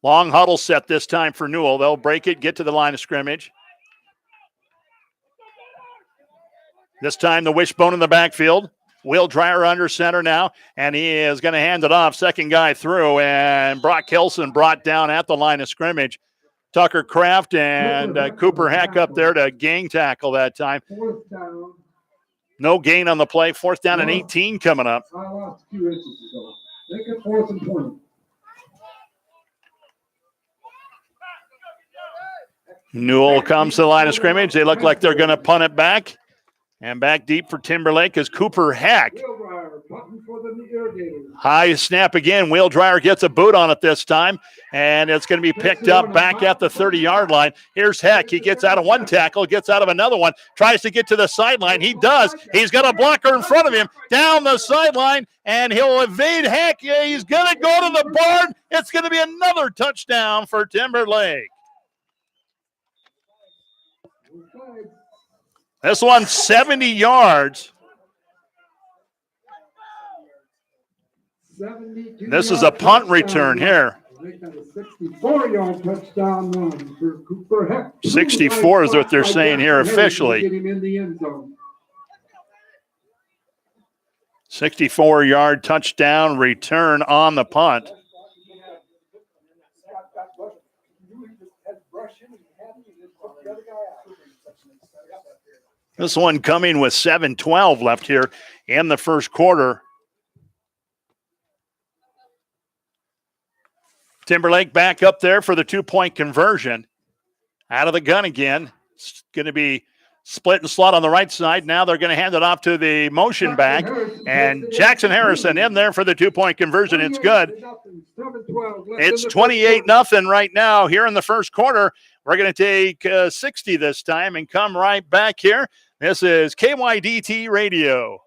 Long huddle set this time for Newell. They'll break it, get to the line of scrimmage. This time the wishbone in the backfield. Will Dreyer under center now, and he is going to hand it off. Second guy through, and Brock Hilson brought down at the line of scrimmage. Tucker Kraft and Cooper Heck up there to gang tackle that time. 4th down. No gain on the play. 4th down and 18 coming up. I lost 2 inches ago. Make it 4th and 20. Newell comes to the line of scrimmage. They look like they're going to punt it back. And back deep for Timberlake is Cooper Heck. High snap again. Will Dreyer gets a boot on it this time. And it's going to be picked up back at the 30-yard line. Here's Heck. He gets out of one tackle, gets out of another one, tries to get to the sideline. He does. He's got a blocker in front of him down the sideline, and he'll evade Heck. He's going to go to the barn. It's going to be another touchdown for Timberlake. This one, 70 yards. This is a punt return here. 64-yard touchdown run for Cooper Heck. 64 is what they're saying here officially. 64-yard touchdown return on the punt. This one coming with 7:12 left here in the first quarter. Timberlake back up there for the 2-point conversion. Out of the gun again. It's going to be split and slot on the right side. Now they're going to hand it off to the motion back. And Jackson Harrison in there for the 2-point conversion. It's good. It's 28-0 right now here in the first quarter. We're going to take 60 this time and come right back here. This is KYDT Radio.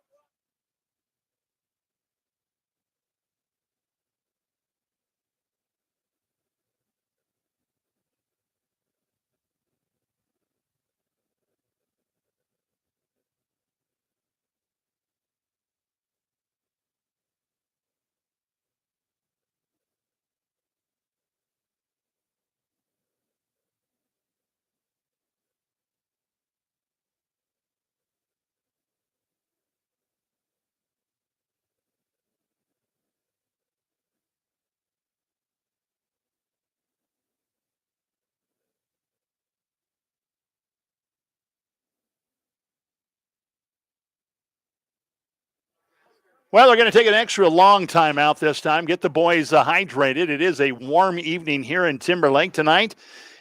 Well, they're going to take an extra long time out this time, get the boys hydrated. It is a warm evening here in Timberlake tonight.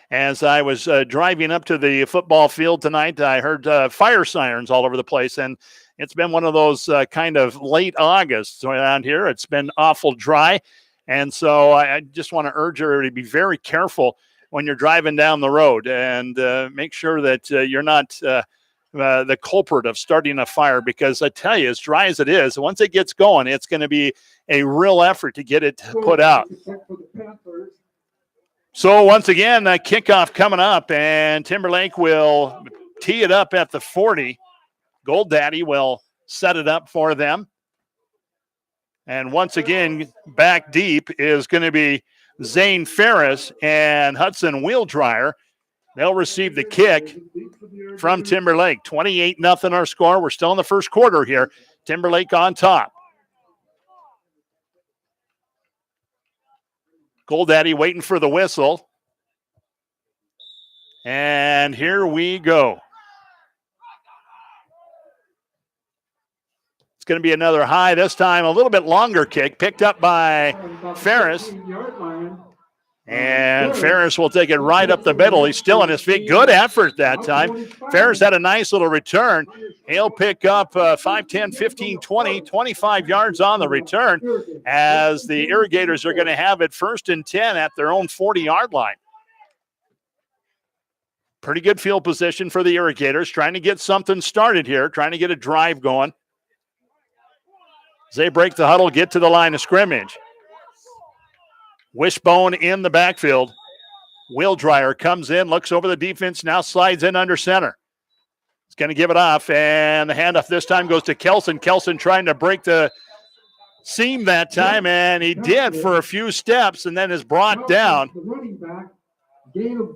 As I was driving up to the football field tonight, I heard fire sirens all over the place, and it's been one of those kind of late August around here. It's been awful dry, and so I just want to urge everybody to be very careful when you're driving down the road and make sure that you're not the culprit of starting a fire, because I tell you, as dry as it is, once it gets going, it's going to be a real effort to get it put out. So once again, a kickoff coming up, and Timberlake will tee it up at the 40. Gold Daddy will set it up for them. And once again, back deep is going to be Zane Ferris and Hudson Wheeldryer. They'll receive the kick from Timberlake. 28-0 our score. We're still in the first quarter here. Timberlake on top. Gold Daddy waiting for the whistle. And here we go. It's going to be another high, this time a little bit longer kick, picked up by Ferris. And Ferris will take it right up the middle. He's still on his feet. Good effort that time. Ferris had a nice little return. He'll pick up 5, 10, 15, 20, 25 yards on the return, as the Irrigators are going to have it 1st and 10 at their own 40-yard line. Pretty good field position for the Irrigators, trying to get something started here, trying to get a drive going. As they break the huddle, get to the line of scrimmage. Wishbone in the backfield. Wheeldryer comes in, looks over the defense, now slides in under center. He's going to give it off, and the handoff this time goes to Kelson. Kelson trying to break the seam that time, and he did for a few steps and then is brought down. The running back, gain of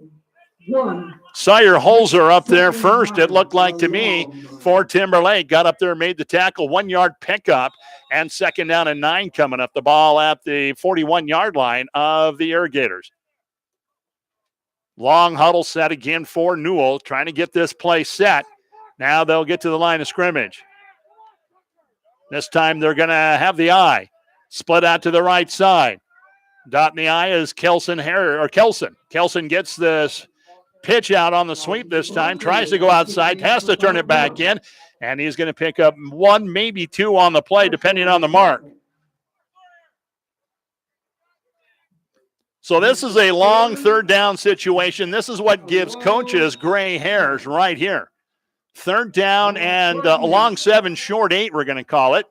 1. Sawyer Holzer up there first, it looked like to me, for Timberlake. Got up there, made the tackle, 1 yard pickup, and 2nd down and 9 coming up. The ball at the 41-yard line of the Irrigators. Long huddle set again for Newell, trying to get this play set. Now they'll get to the line of scrimmage. This time they're going to have the eye. Split out to the right side. Dot in the eye is Kelson. Kelson gets this pitch out on the sweep this time. Tries to go outside. Has to turn it back in. And he's going to pick up 1, maybe 2 on the play, depending on the mark. So this is a long 3rd down situation. This is what gives coaches gray hairs right here. 3rd down and a long 7, short 8, we're going to call it.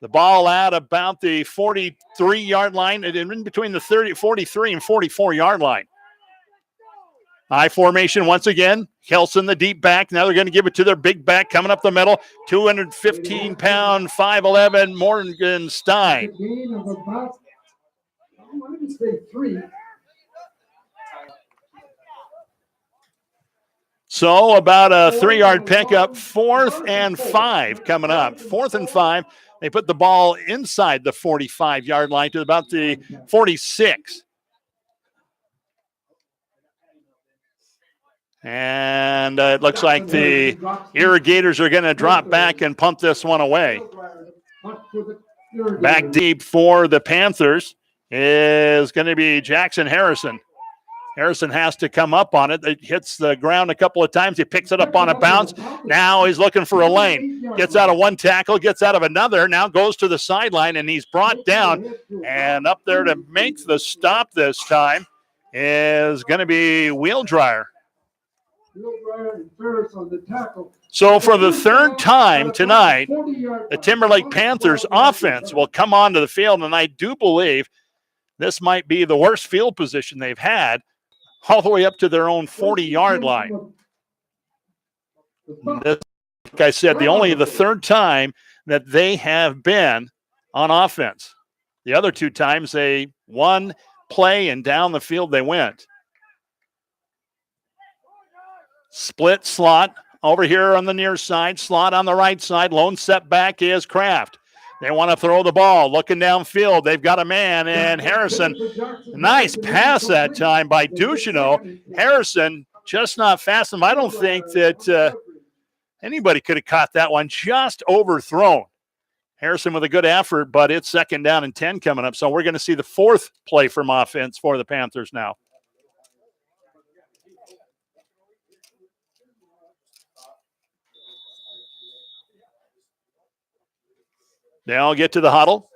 The ball at about the 43-yard line, and in between the 43 and 44-yard line. High formation once again. Kelson, the deep back. Now they're going to give it to their big back coming up the middle. 215-pound, 5'11", Morgan Stein. Gain of about, I'm going to say 3. So about a 3-yard pickup, 4th and 5 coming up. 4th and 5. They put the ball inside the 45-yard line to about the 46. And it looks like the Irrigators are going to drop back and pump this one away. Back deep for the Panthers is going to be Jackson Harrison. Harrison has to come up on it. It hits the ground a couple of times. He picks it up on a bounce. Now he's looking for a lane. Gets out of one tackle, gets out of another. Now goes to the sideline, and he's brought down. And up there to make the stop this time is going to be Wheeldryer. So for the 3rd time tonight, the Timberlake Panthers offense will come onto the field, and I do believe this might be the worst field position they've had, all the way up to their own 40-yard line. This, like I said, the 3rd time that they have been on offense. The other 2 times they won play and down the field they went. Split slot over here on the near side, slot on the right side. Lone setback is Kraft. They want to throw the ball, looking downfield. They've got a man, and Harrison, nice pass that time by Ducheneau. Harrison just not fast enough. I don't think that anybody could have caught that one, just overthrown. Harrison with a good effort, but it's 2nd down and 10 coming up. So we're going to see the 4th play from offense for the Panthers now. They all get to the huddle,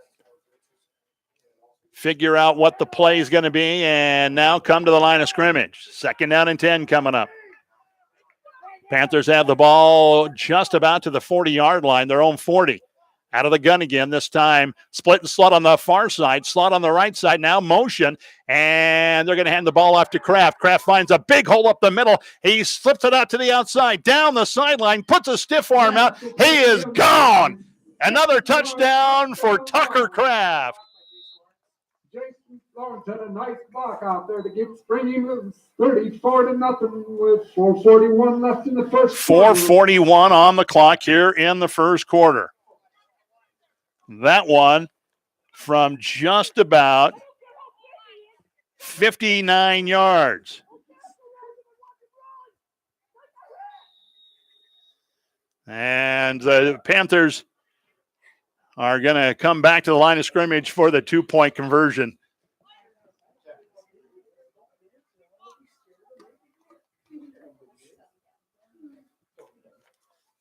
figure out what the play is going to be, and now come to the line of scrimmage. 2nd down and 10 coming up. Panthers have the ball just about to the 40-yard line, their own 40. Out of the gun again, this time split and slot on the far side, slot on the right side, now motion, and they're going to hand the ball off to Kraft. Kraft finds a big hole up the middle. He slips it out to the outside, down the sideline, puts a stiff arm out. He is gone. Another touchdown for Tucker Kraft. Jason Lawrence had a nice block out there to bring him 34-0 with 4:41 left in the first quarter. 4:41 on the clock here in the first quarter. That one from just about 59 yards. And the Panthers are going to come back to the line of scrimmage for the 2-point conversion.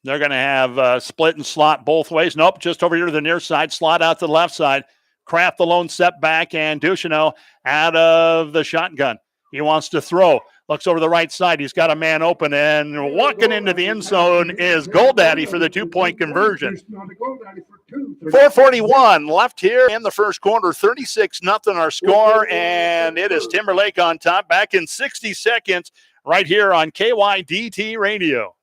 They're going to have split and slot both ways. Nope, just over here to the near side, slot out to the left side. Kraft the lone setback, and Ducheneau out of the shotgun. He wants to throw. Looks over the right side. He's got a man open, and walking into the end zone is Goldaddy for the 2-point conversion. 4:41 left here in the first quarter. 36-0 our score, and it is Timberlake on top. Back in 60 seconds right here on KYDT Radio.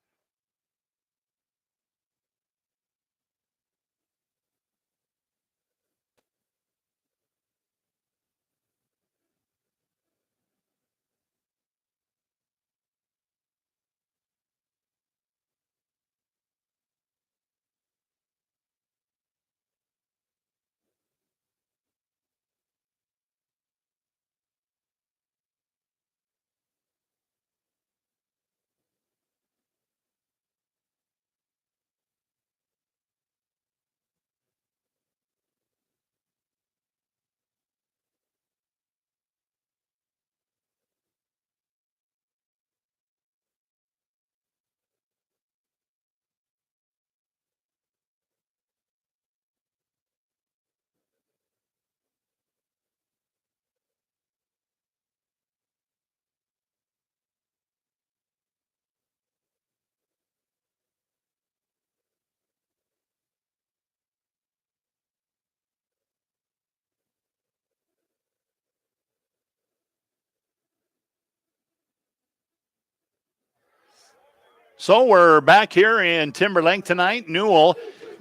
So we're back here in Timberlake tonight. Newell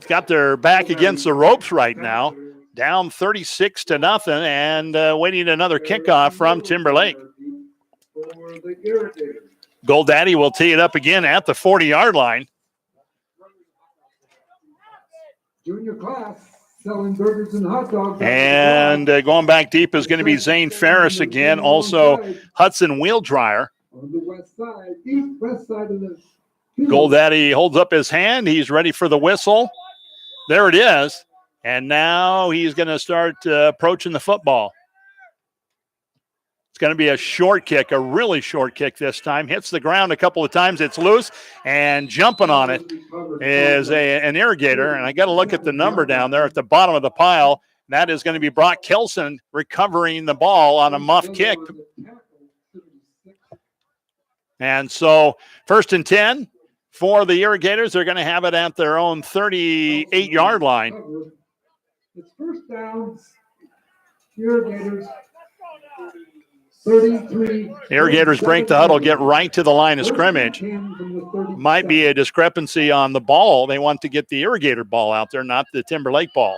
got their back against the ropes right now, down 36-0, and waiting another kickoff from Timberlake. Goldaddy will tee it up again at the 40-yard line. Junior class selling burgers and hot dogs. And going back deep is going to be Zane Ferris again. Also Hudson Wheeldryer. On the west side, east west side of the field. Goldaddy holds up his hand. He's ready for the whistle. There it is. And now he's going to start approaching the football. It's going to be a short kick, a really short kick this time. Hits the ground a couple of times. It's loose, and jumping on it is an irrigator. And I got to look at the number down there at the bottom of the pile. That is going to be Brock Kelson recovering the ball on a muff kick. And so 1st and 10 for the irrigators. They're going to have it at their own 38-yard line. It's first downs. Irrigators. 33. Irrigators break the huddle, get right to the line of scrimmage. Might be a discrepancy on the ball. They want to get the irrigator ball out there, not the Timberlake ball.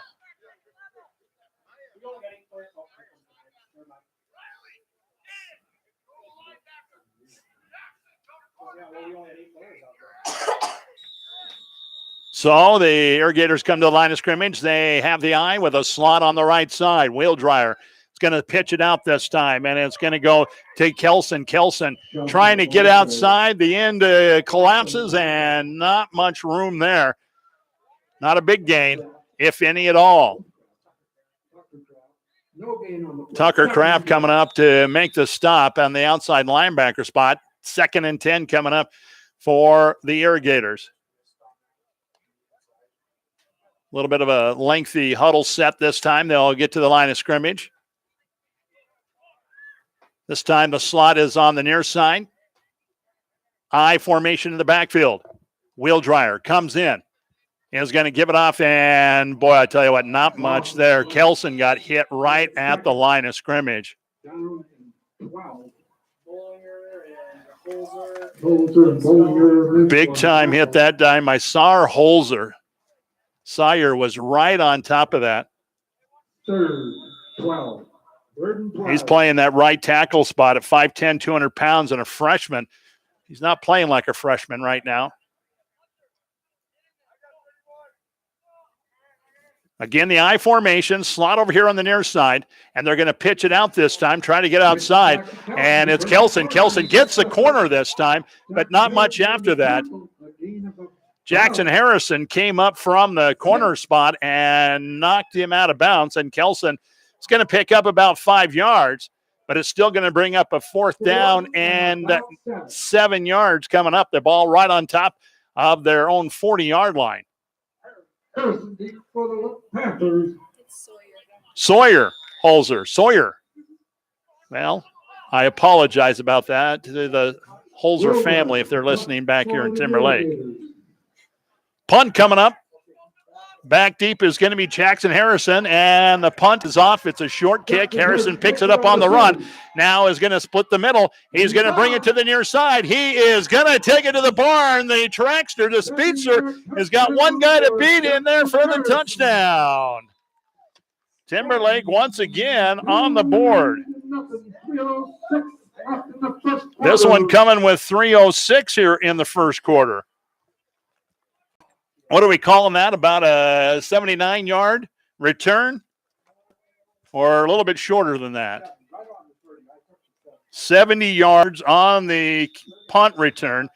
So the irrigators come to the line of scrimmage. They have the eye with a slot on the right side. Wheeldryer is going to pitch it out this time, and it's going to go to Kelson. Kelson trying to get outside. The end collapses, and not much room there. Not a big gain, if any at all. Tucker Kraft coming up to make the stop on the outside linebacker spot. 2nd and 10 coming up for the irrigators. A little bit of a lengthy huddle set this time. They'll get to the line of scrimmage. This time the slot is on the near side. I formation in the backfield. Wheeldryer comes in. Is going to give it off, and boy, I tell you what, not much there. Kelson got hit right at the line of scrimmage. Big time hit that time by Sar Holzer. Sire was right on top of that. 3rd, 12. He's playing that right tackle spot at 5'10", 200 pounds, and a freshman. He's not playing like a freshman right now. Again, the I formation, slot over here on the near side, and they're going to pitch it out this time, trying to get outside, and it's Kelson. Kelson gets the corner this time, but not much after that. Jackson Harrison came up from the corner spot and knocked him out of bounds, and Kelson is going to pick up about 5 yards, but it's still going to bring up a 4th down and 7 yards coming up. The ball right on top of their own 40-yard line. Sawyer Holzer. Sawyer. Well, I apologize about that to the Holzer family if they're listening back here in Timberlake. Punt coming up. Back deep is going to be Jackson Harrison, and the punt is off. It's a short kick. Harrison picks it up on the run. Now is going to split the middle. He's going to bring it to the near side. He is going to take it to the barn. The Trackster, the Speedster, has got one guy to beat in there for the touchdown. Timberlake once again on the board. This one coming with 3:06 here in the first quarter. What are we calling that? About a 79-yard return? Or a little bit shorter than that? 70 yards on the punt return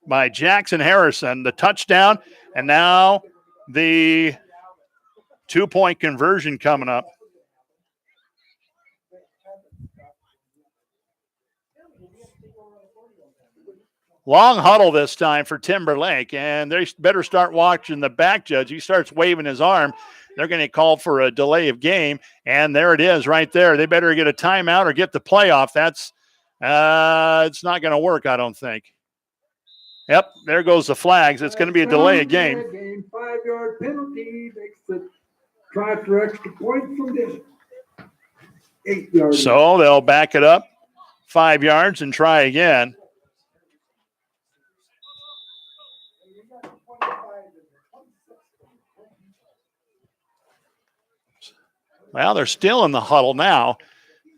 by Jackson Harrison. The touchdown, and now the 2-point conversion coming up. Long huddle this time for Timberlake, and they better start watching the back judge. He starts waving his arm. They're going to call for a delay of game, and there it is right there. They better get a timeout or get the playoff. That's it's not going to work, I don't think. Yep, there goes the flags. It's going to be a delay of game. 5-yard penalty makes the try for extra point from this. 8 yards. So they'll back it up 5 yards and try again. Well, they're still in the huddle now.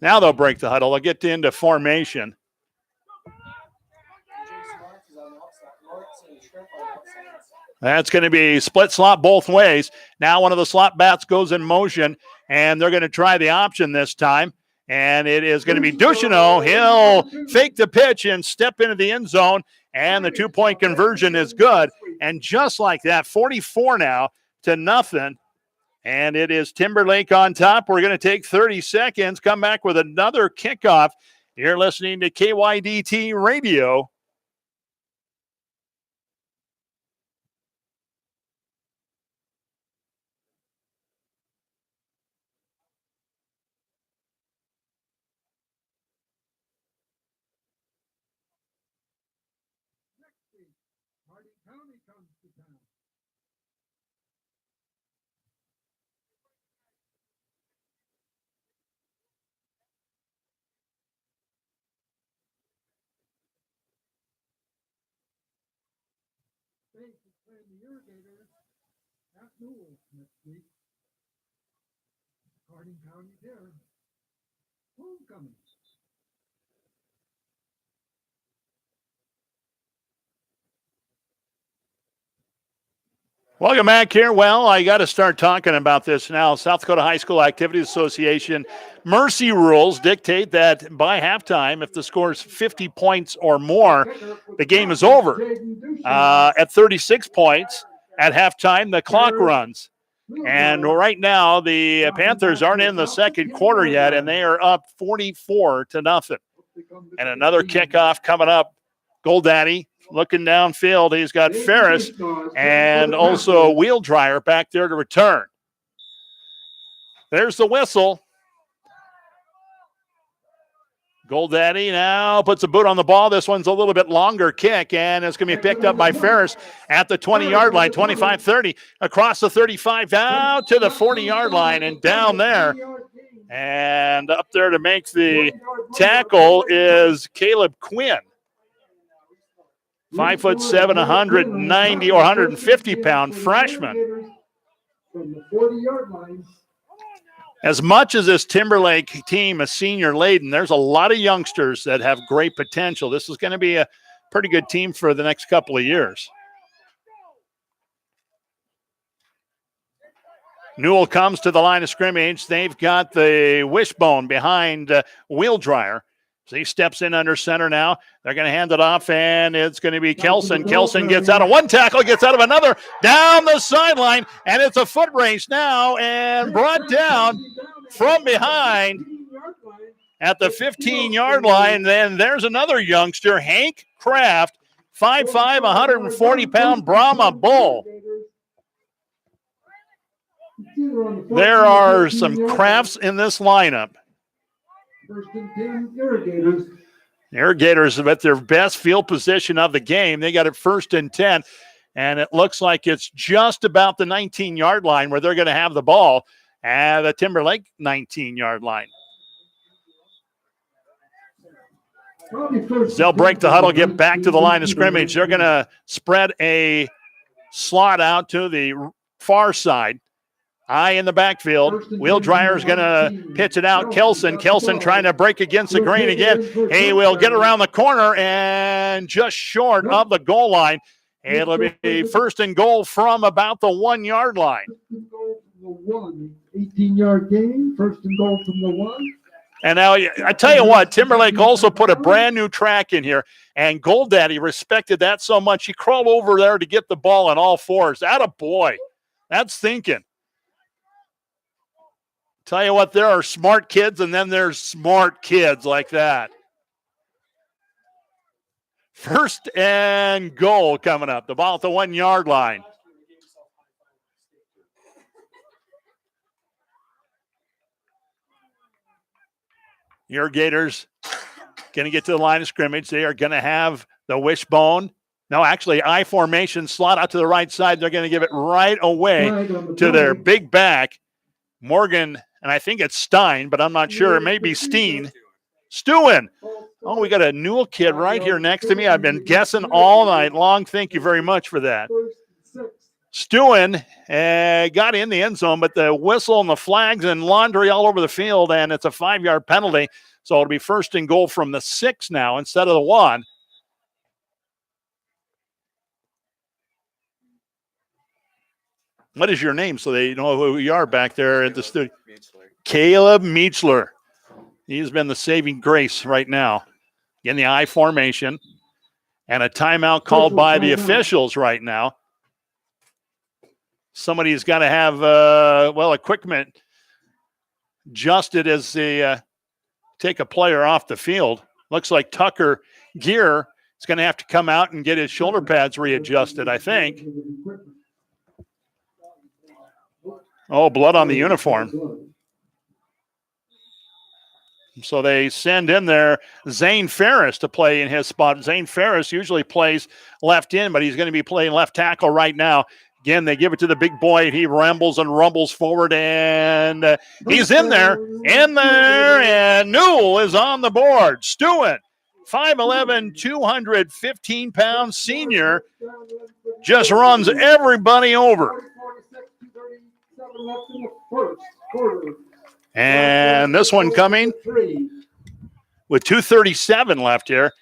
Now they'll break the huddle. They'll get into formation. That's going to be split slot both ways. Now one of the slot bats goes in motion, and they're going to try the option this time. And it is going to be Ducheneau. He'll fake the pitch and step into the end zone, and the 2-point conversion is good. And just like that, 44 now to nothing. And it is Timberlake on top. We're going to take 30 seconds, come back with another kickoff. You're listening to KYDT Radio. Harding County comes to town. State is playing the Irrigators at Newell next week. Harding County there. Homecoming. Welcome back here. Well, I got to start talking about this now. South Dakota High School Activities Association mercy rules dictate that by halftime, if the score is 50 points or more, the game is over. At 36 points at halftime, the clock runs. And right now, the Panthers aren't in the second quarter yet, and they are up 44 to nothing. And another kickoff coming up. Goldaddy looking downfield. He's got Ferris and also Wheel Dryer back there to return. There's the whistle. Goldaddy now puts a boot on the ball. This one's a little bit longer kick, and it's going to be picked up by Ferris at the 20-yard line, 25-30, across the 35, out to the 40-yard line, and down there. And up there to make the tackle is Caleb Quinn. 5'7", 190 or 150-pound freshman. From the 40-yard line. As much as this Timberlake team is senior laden, there's a lot of youngsters that have great potential. This is going to be a pretty good team for the next couple of years. Newell comes to the line of scrimmage. They've got the wishbone behind Wheel Dryer. So he steps in under center now. They're going to hand it off, and it's going to be Kelson. Kelson gets out of one tackle, gets out of another, down the sideline, and it's a foot race now, and brought down from behind at the 15-yard line. Then there's another youngster, Hank Kraft, 5'5", 140-pound Brahma Bull. There are some Crafts in this lineup. First and 10, Irrigators. Irrigators at their best field position of the game. They got it 1st and 10, and it looks like it's just about the 19-yard line where they're going to have the ball at the Timberlake 19-yard line. They'll break the huddle, get back to the line of scrimmage. They're going to spread a slot out to the far side. High in the backfield. Wheel Dryer is going to pitch it out. Kelson trying to break against the grain again. He will get around the corner and just short of the goal line. It'll be 1st and goal from about the 1-yard line. 18-yard gain. 1st and goal from the 1. And now, I tell you what, Timberlake also put a brand new track in here, and Goldaddy respected that so much. He crawled over there to get the ball on all fours. Atta boy. That's thinking. Tell you what, there are smart kids, and then there's smart kids like that. 1st and goal coming up. The ball at the 1-yard line. Irrigators going to get to the line of scrimmage. They are going to have the wishbone. No, actually, I formation slot out to the right side. They're going to give it right away to their big back, Morgan. And I think it's Stein, but I'm not sure. It may be Steen. Stewin. Oh, we got a Newell kid right here next to me. I've been guessing all night long. Thank you very much for that. Stewin got in the end zone, but the whistle and the flags and laundry all over the field, and it's a 5-yard penalty. So it'll be first and goal from the 6 now instead of the 1. What is your name so they know who you are back there at the studio? Caleb Meachler. He's been the saving grace right now in the I formation. And a timeout called by the officials right now. Somebody's got to have, equipment adjusted as they take a player off the field. Looks like Tucker Gear is going to have to come out and get his shoulder pads readjusted, I think. Oh, blood on the uniform. So they send in there Zane Ferris to play in his spot. Zane Ferris usually plays left in, but he's going to be playing left tackle right now. Again, they give it to the big boy. He rambles and rumbles forward, and he's in there, and Newell is on the board. Stewart, 5'11", 215-pound senior, just runs everybody over. And this one coming with 2:37 left here.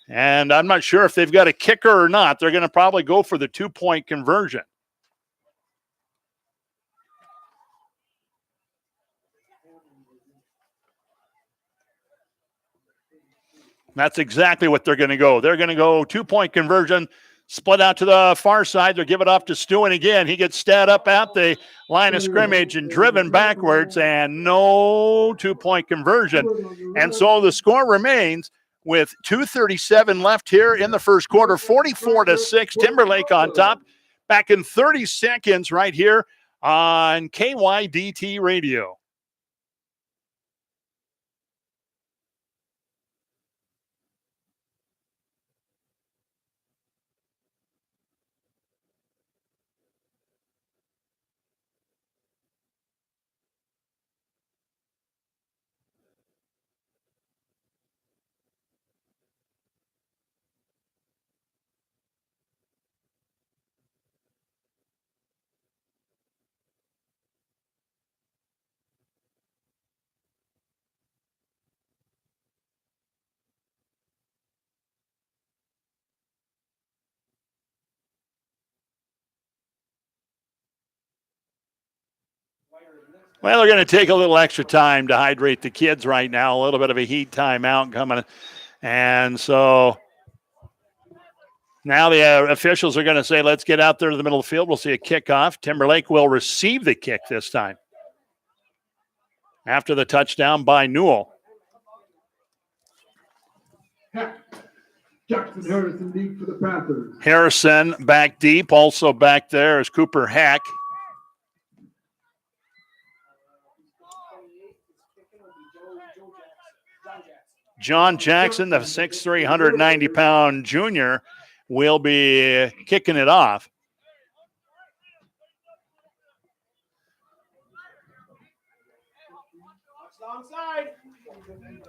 And I'm not sure if they've got a kicker or not. They're going to probably go for the 2-point conversion. That's exactly what they're going to go. They're going to go 2-point conversion, split out to the far side. They'll give it off to Stewart again. He gets stat up at the line of scrimmage and driven backwards, and no 2-point conversion. And so the score remains with 2:37 left here in the first quarter, 44-6, Timberlake on top. Back in 30 seconds right here on KYDT Radio. Well, they're going to take a little extra time to hydrate the kids right now. A little bit of a heat timeout coming. And so now the officials are going to say, let's get out there to the middle of the field. We'll see a kickoff. Timberlake will receive the kick this time after the touchdown by Newell. Jackson Harrison deep for the Panthers. Harrison back deep. Also back there is Cooper Heck. John Jackson, the 6'3", 190-pound junior, will be kicking it off.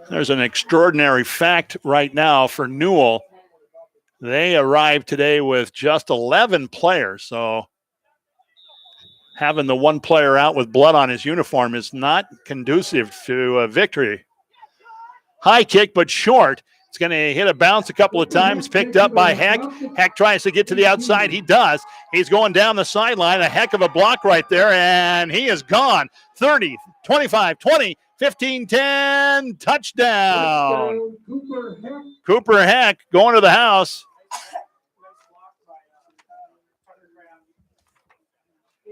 There's an extraordinary fact right now for Newell. They arrived today with just 11 players, so having the one player out with blood on his uniform is not conducive to a victory. High kick, but short. It's going to hit a bounce a couple of times, picked up by Heck. Heck tries to get to the outside. He does. He's going down the sideline. A heck of a block right there, and he is gone. 30, 25, 20, 15, 10, touchdown. Cooper Heck going to the house.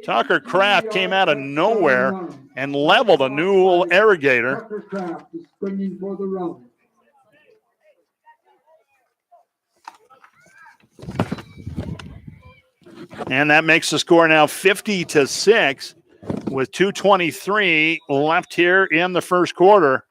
Tucker Kraft came out of nowhere and leveled a Newell irrigator. Tucker Kraft is springing for the run. And that makes the score now 50-6 with 2:23 left here in the first quarter.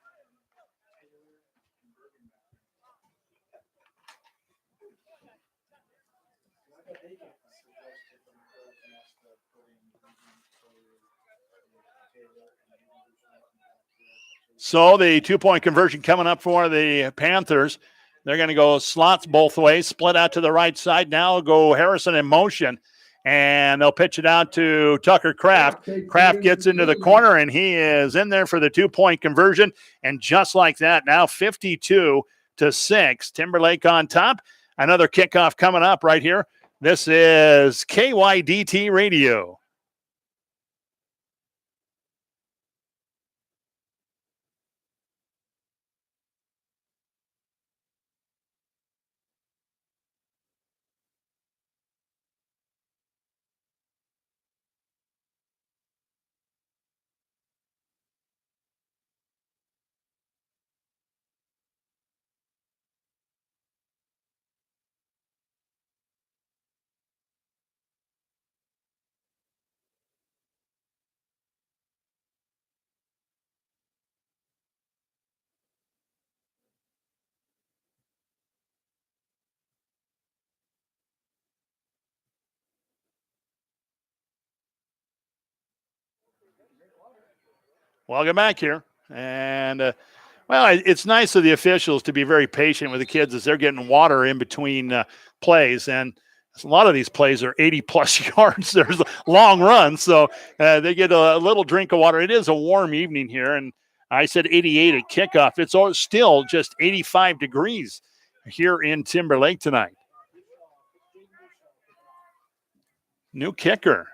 So the 2-point conversion coming up for the Panthers. They're going to go slots both ways, split out to the right side. Now go Harrison in motion. and they'll pitch it out to Tucker Kraft. Kraft gets into the corner, and he is in there for the 2-point conversion. And just like that, now 52-6, Timberlake on top. Another kickoff coming up right here. This is KYDT Radio. Welcome back here. And, it's nice of the officials to be very patient with the kids as they're getting water in between plays. And a lot of these plays are 80-plus yards. There's long runs, so they get a little drink of water. It is a warm evening here, and I said 88 at kickoff. It's still just 85 degrees here in Timberlake tonight. New kicker.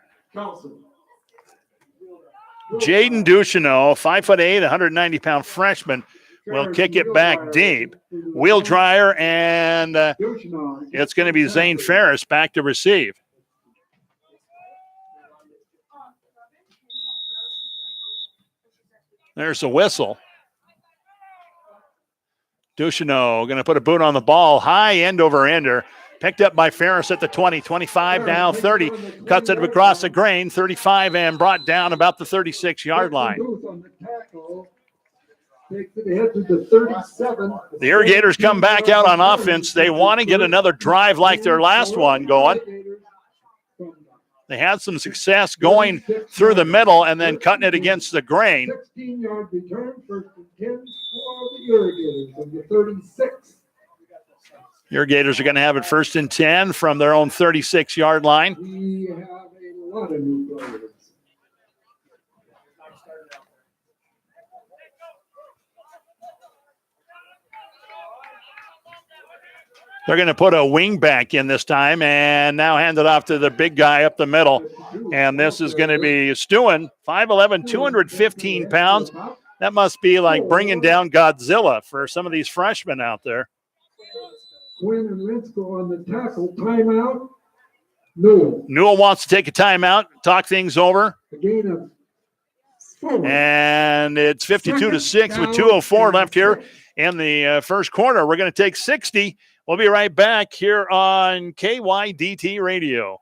Jaden Ducheneau, 5'8", 190-pound freshman, will kick it back deep. Wheel dryer, and it's going to be Zane Ferris back to receive. There's a whistle. Ducheneau going to put a boot on the ball, high end over ender. Picked up by Ferris at the 20, 25 now, 30. Cuts it across the grain, 35, and brought down about the 36-yard line. The Irrigators come back out on offense. They want to get another drive like their last one going. They had some success going through the middle and then cutting it against the grain. 16-yard return, 1st and 10 for the Irrigators on the 36. Irrigators are going to have it 1st and 10 from their own 36-yard line. We have a lot of new players. They're going to put a wing back in this time and now hand it off to the big guy up the middle. And this is going to be Stewin, 5'11", 215 pounds. That must be like bringing down Godzilla for some of these freshmen out there. Quinn and Linsko on the tackle. Timeout. Newell. Newell wants to take a timeout, talk things over. A gain of 4. And it's 52-6 with 2:04 left here in the first quarter. We're going to take 60. We'll be right back here on KYDT Radio.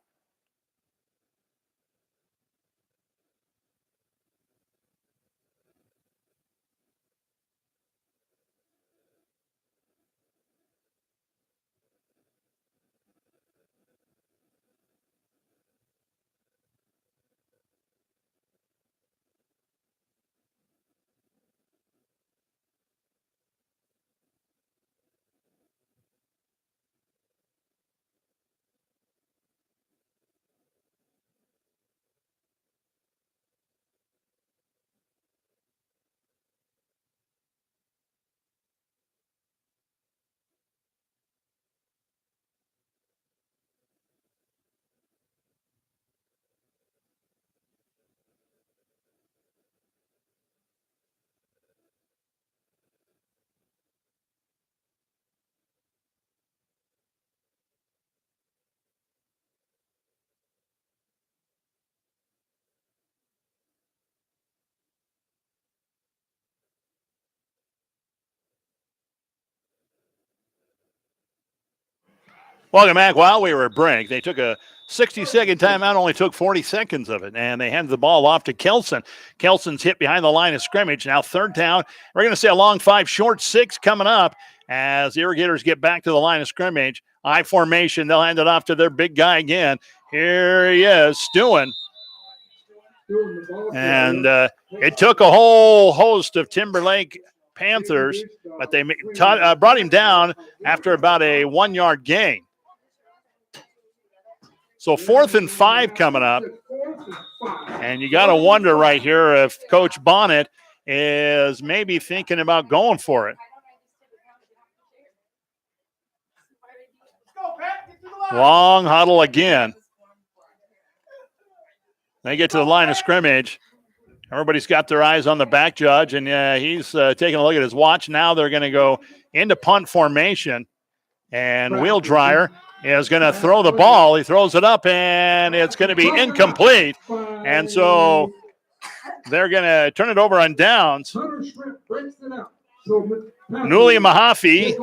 Welcome back. While we were at break, they took a 60-second timeout, only took 40 seconds of it, and they handed the ball off to Kelson. Kelson's hit behind the line of scrimmage. Now 3rd down. We're going to see a long 5, short 6 coming up as the Irrigators get back to the line of scrimmage. I formation. They'll hand it off to their big guy again. Here he is, Stewin. And it took a whole host of Timberlake Panthers, but they brought him down after about a 1-yard gain. So 4th and 5 coming up. And you got to wonder right here if Coach Bonnet is maybe thinking about going for it. Long huddle again. They get to the line of scrimmage. Everybody's got their eyes on the back judge, and he's taking a look at his watch. Now they're going to go into punt formation, and Wheel Dryer is going to throw the ball. He throws it up, and it's going to be incomplete. And so they're going to turn it over on downs. Newell Mahaffey.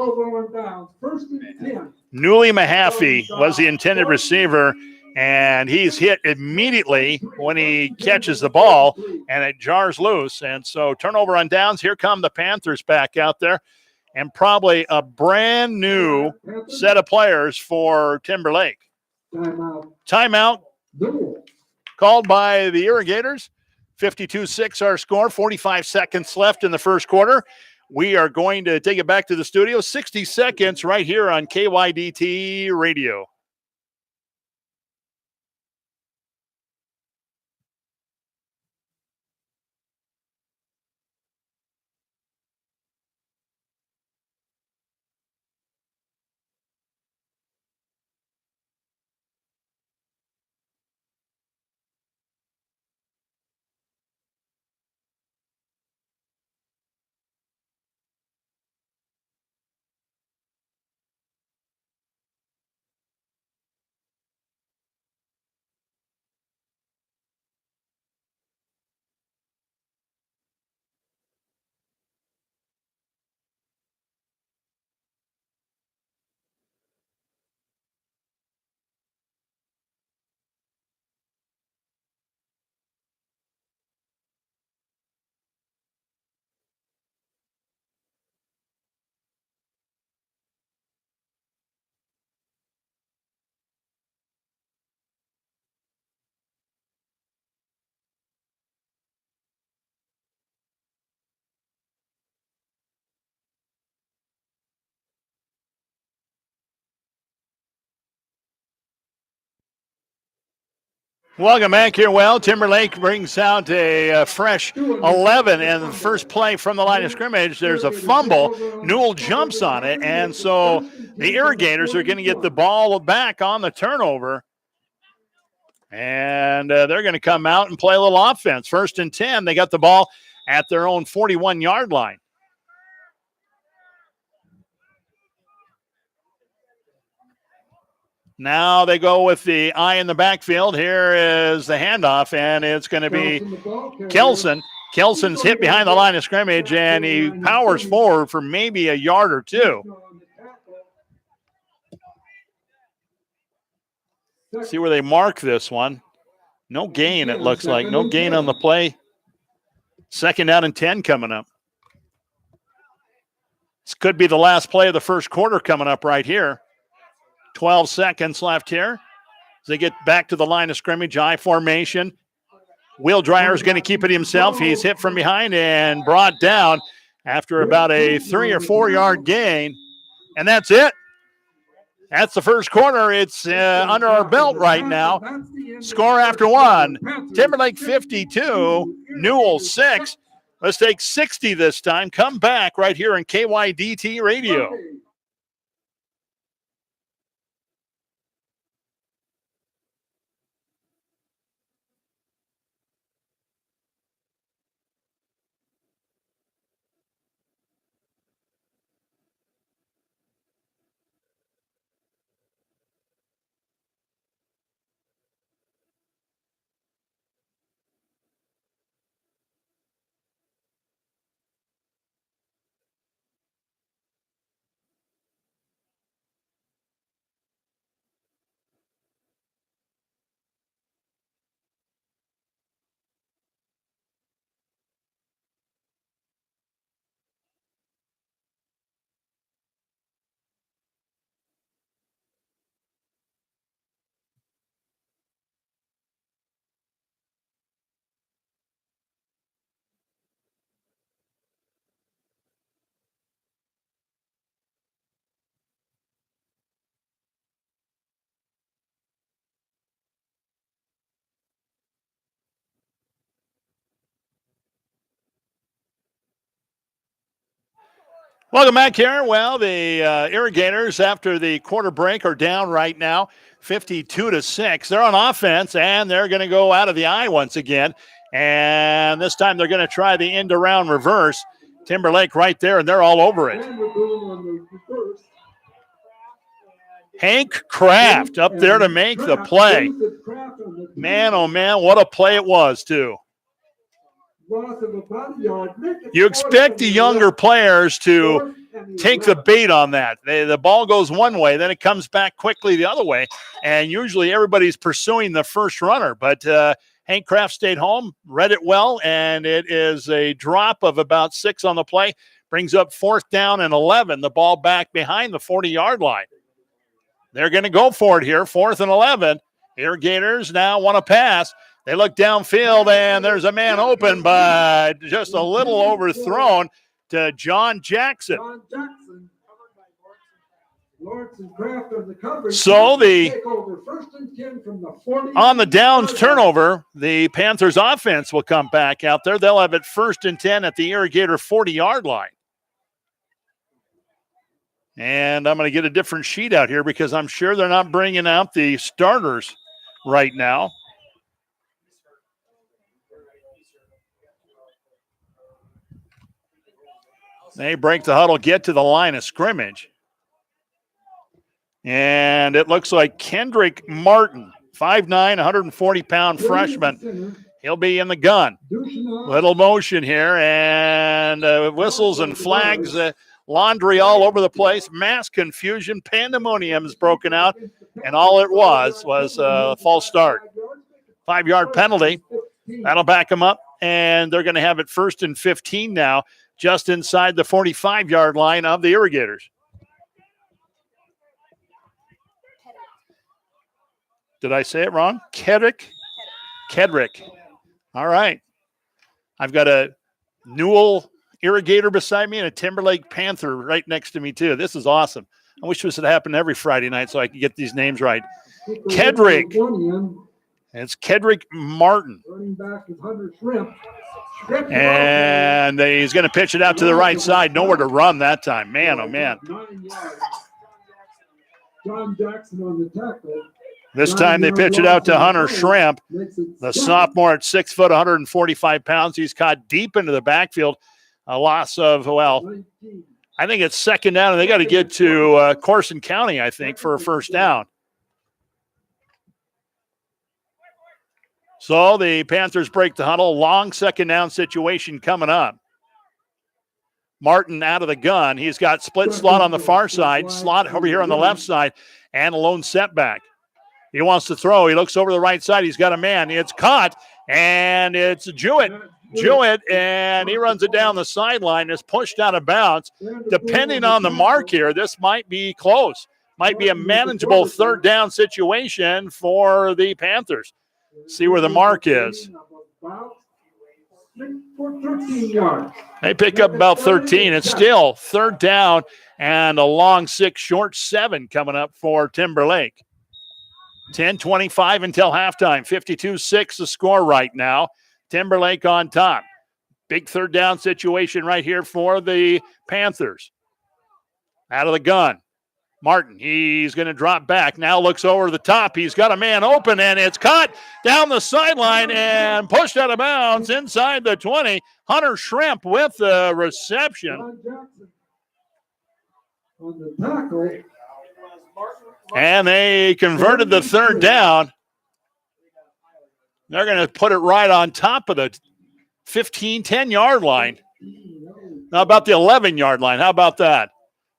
Newell Mahaffey was the intended receiver, and he's hit immediately when he catches the ball, and it jars loose. And so turnover on downs. Here come the Panthers back out there, and probably a brand new set of players for Timberlake. Timeout called by the Irrigators. 52-6 our score, 45 seconds left in the first quarter. We are going to take it back to the studio. 60 seconds right here on KYDT Radio. Welcome back here. Well, Timberlake brings out a fresh 11, and the first play from the line of scrimmage, there's a fumble. Newell jumps on it, and so the Irrigators are going to get the ball back on the turnover, and they're going to come out and play a little offense. 1st and 10, they got the ball at their own 41-yard line. Now they go with the eye in the backfield. Here is the handoff, and it's going to be Kelson. Kelson's hit behind the line of scrimmage, and he powers forward for maybe a yard or two. See where they mark this one. No gain, it looks like. No gain on the play. 2nd down and 10 coming up. This could be the last play of the first quarter coming up right here. 12 seconds left here. As they get back to the line of scrimmage, I formation. Wheel Dryer is going to keep it himself. He's hit from behind and brought down after about a 3 or 4 yard gain. And that's it. That's the first quarter. It's under our belt right now. Score after one. Timberlake 52, Newell 6. Let's take 60 this time. Come back right here on KYDT Radio. Welcome back here. Well, the Irrigators, after the quarter break, are down right now, 52-6. They're on offense, and they're going to go out of the eye once again. And this time they're going to try the end-around reverse. Timberlake right there, and they're all over it. Hank Kraft up there to make the play. Man, oh, man, what a play it was, too. You expect the younger players to take the bait on that. The ball goes one way, then it comes back quickly the other way, and usually everybody's pursuing the first runner. But Hank Kraft stayed home, read it well, and it is a drop of about 6 on the play. Brings up 4th down and 11, the ball back behind the 40-yard line. They're going to go for it here, 4th and 11. Irrigators now want to pass. They look downfield, and there's a man open, but just a little overthrown to John Jackson. So on the downs turnover, the Panthers offense will come back out there. They'll have it 1st and 10 at the Irrigator 40-yard line. And I'm going to get a different sheet out here because I'm sure they're not bringing out the starters right now. They break the huddle, get to the line of scrimmage. And it looks like Kendrick Martin, 5'9", 140-pound freshman. He'll be in the gun. Little motion here, and whistles and flags, laundry all over the place. Mass confusion, pandemonium is broken out, and all it was a false start. 5-yard penalty. That'll back them up, and they're going to have it 1st and 15 now, just inside the 45-yard line of the Irrigators. Did I say it wrong? Kedrick. All right. I've got a Newell Irrigator beside me and a Timberlake Panther right next to me, too. This is awesome. I wish this had happened every Friday night so I could get these names right. Kedrick. It's Kendrick Martin. And he's going to pitch it out to the right side. Nowhere to run that time. Man, oh, man. John Jackson on the tackle. This time they pitch it out to Hunter Shrimp, the sophomore at 6 foot, 145 pounds. He's caught deep into the backfield. A loss of, well, I think it's 2nd down, and they got to get to Corson County, I think, for a 1st down. So the Panthers break the huddle. Long 2nd down situation coming up. Martin out of the gun. He's got split slot on the far side, slot over here on the left side, and a lone setback. He wants to throw. He looks over the right side. He's got a man. It's caught, and it's Jewett, and he runs it down the sideline. It's pushed out of bounds. Depending on the mark here, this might be close. Might be a manageable 3rd down situation for the Panthers. See where the mark is. They pick up about 13. It's still 3rd down and a long 6, short 7 coming up for Timberlake. 10:25 until halftime. 52-6 the score right now. Timberlake on top. Big 3rd down situation right here for the Panthers. Out of the gun. Martin, he's going to drop back. Now looks over the top. He's got a man open, and it's caught down the sideline and pushed out of bounds inside the 20. Hunter Shrimp with the reception. And they converted the 3rd down. They're going to put it right on top of the 10-yard line. How about the 11-yard line? How about that?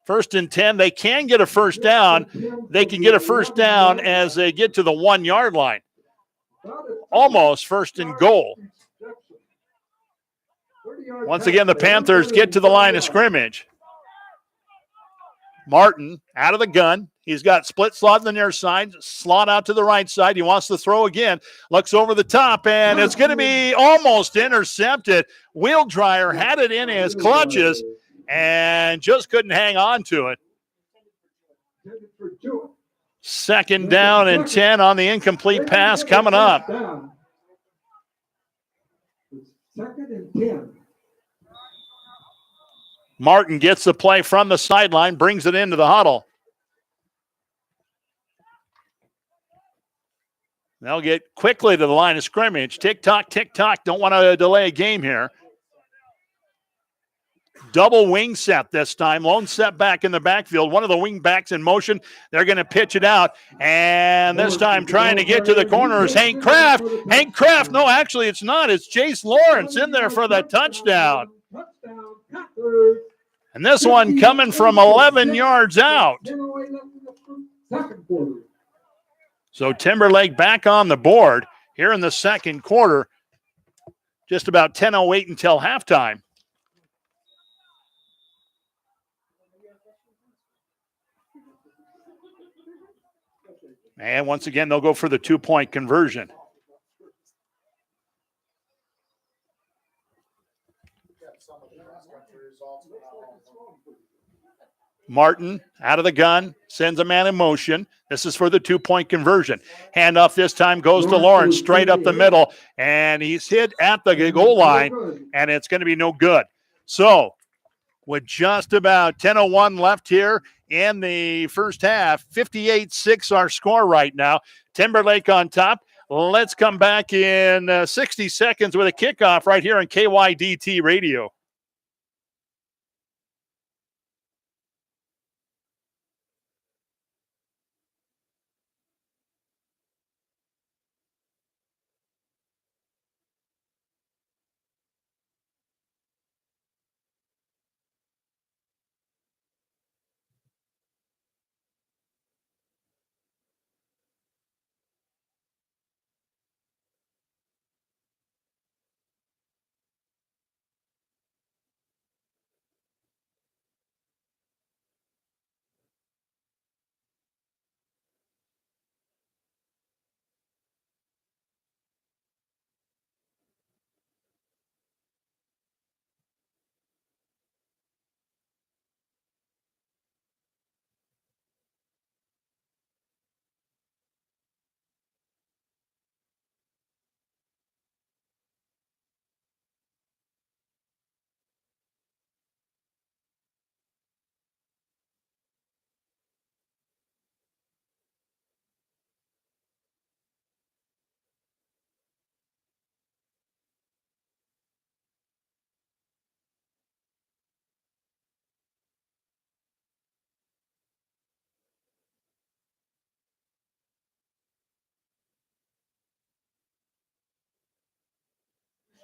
1st and 10. They can get a 1st down. They can get a 1st down as they get to the 1-yard line. Almost 1st and goal. Once again, the Panthers get to the line of scrimmage. Martin out of the gun. He's got split slot on the near side, slot out to the right side. He wants to throw again. Looks over the top, and it's going to be almost intercepted. Wheel Dryer had it in his clutches and just couldn't hang on to it. 2nd down and 10 on the incomplete pass coming up. 2nd and 10. Martin gets the play from the sideline, brings it into the huddle. They'll get quickly to the line of scrimmage. Tick-tock, tick-tock. Don't want to delay a game here. Double wing set this time. Lone set back in the backfield. One of the wing backs in motion. They're going to pitch it out. And this time trying to get to the corner is Hank Kraft. Hank Kraft. No, actually it's not. It's Jace Lawrence in there for the touchdown. And this one coming from 11 yards out. So Timberlake back on the board here in the second quarter. Just about 10:08 until halftime. And once again, they'll go for the 2-point conversion. Martin out of the gun, sends a man in motion. This is for the 2-point conversion. Handoff this time goes to Lawrence straight up the middle, and he's hit at the goal line, and it's going to be no good. So with just about 10:01 left here in the first half, 58-6 our score right now. Timberlake on top. Let's come back in 60 seconds with a kickoff right here on KYDT Radio.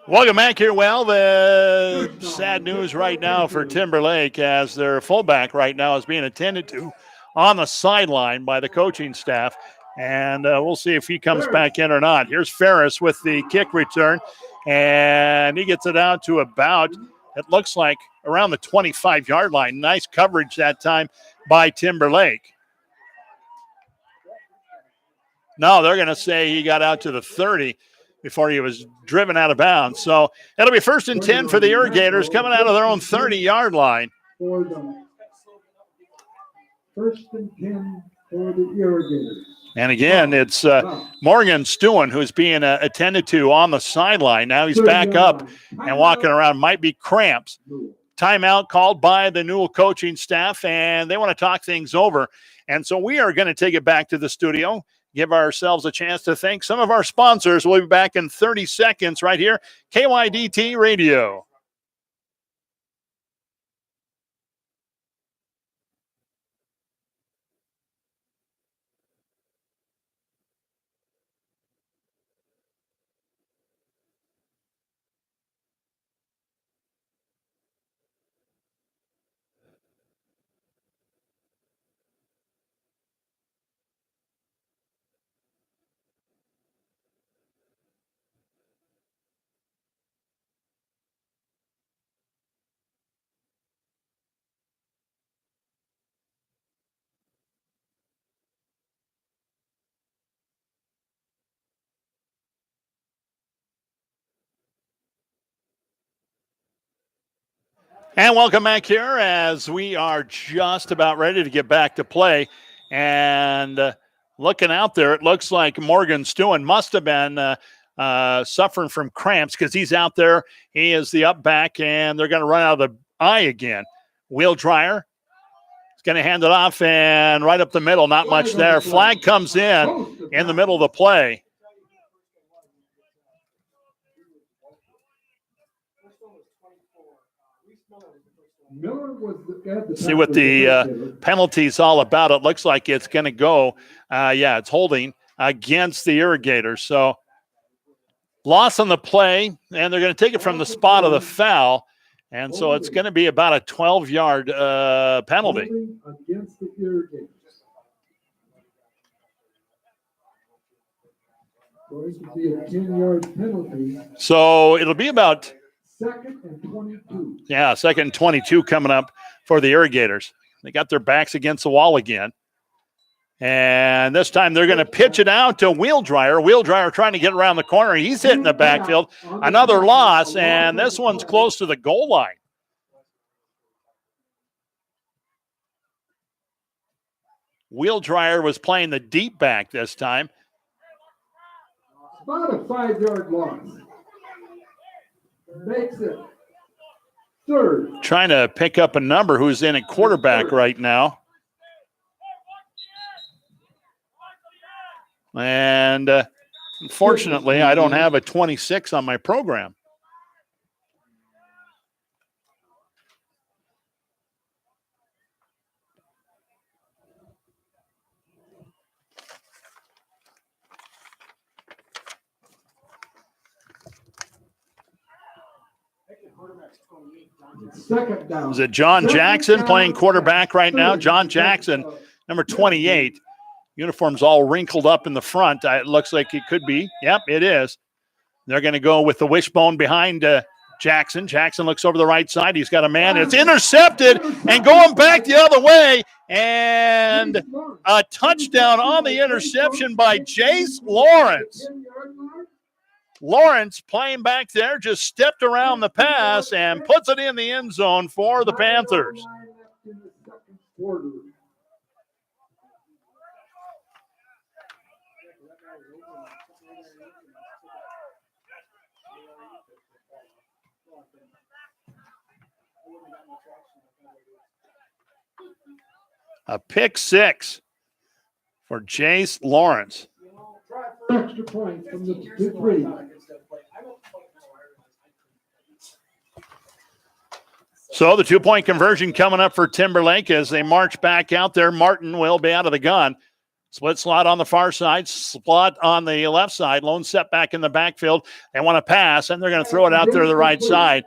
Welcome back here. Well, the sad news right now for Timberlake as their fullback right now is being attended to on the sideline by the coaching staff. And we'll see if he comes back in or not. Here's Ferris with the kick return, and he gets it out to about, it looks like, around the 25-yard line. Nice coverage that time by Timberlake. No, they're going to say he got out to the 30 before he was driven out of bounds. So it'll be 1st and 10 for the Irrigators coming out of their own 30-yard line. 1st and 10 for the Irrigators. And again, it's Morgan Stewart who's being attended to on the sideline. Now he's back up and walking around. Might be cramps. Timeout called by the Newell coaching staff, and they want to talk things over. And so we are going to take it back to the studio, give ourselves a chance to thank some of our sponsors. We'll be back in 30 seconds right here, KYDT Radio. And welcome back here as we are just about ready to get back to play. And looking out there, it looks like Morgan Stewart must have been suffering from cramps because he's out there. He is the up back, and they're going to run out of the eye again. Wheel Dryer is going to hand it off, and right up the middle, not much there. Flag comes in the middle of the play. See what the penalty's all about. It looks like it's going to go. It's holding against the Irrigators. So loss on the play, and they're going to take it from the spot of the foul. And so it's going to be about a 12-yard penalty. Against the Irrigators. Going to be a 10-yard penalty. So it'll be about second and 22. Yeah, second and 22 coming up for the Irrigators. They got their backs against the wall again. And this time they're going to pitch it out to Wheel Dryer. Wheel Dryer trying to get around the corner. He's hitting the backfield. Another loss, and this one's close to the goal line. Wheel Dryer was playing the deep back this time. About a 5-yard loss. Makes it third. Trying to pick up a number who's in at quarterback right now. And unfortunately, I don't have a 26 on my program. Second down. Is it John Jackson playing quarterback right now? John Jackson, number 28. Uniform's all wrinkled up in the front. It looks like it could be. Yep, it is. They're going to go with the wishbone behind Jackson. Jackson looks over the right side. He's got a man. It's intercepted and going back the other way. And a touchdown on the interception by Jace Lawrence. Lawrence playing back there just stepped around the pass and puts it in the end zone for the Panthers. A pick six for Jace Lawrence. Extra point from the 2-3. So the 2-point conversion coming up for Timberlake as they march back out there. Martin will be out of the gun. Split slot on the far side, slot on the left side, lone setback in the backfield. They want to pass, and they're going to throw it out there to the right side.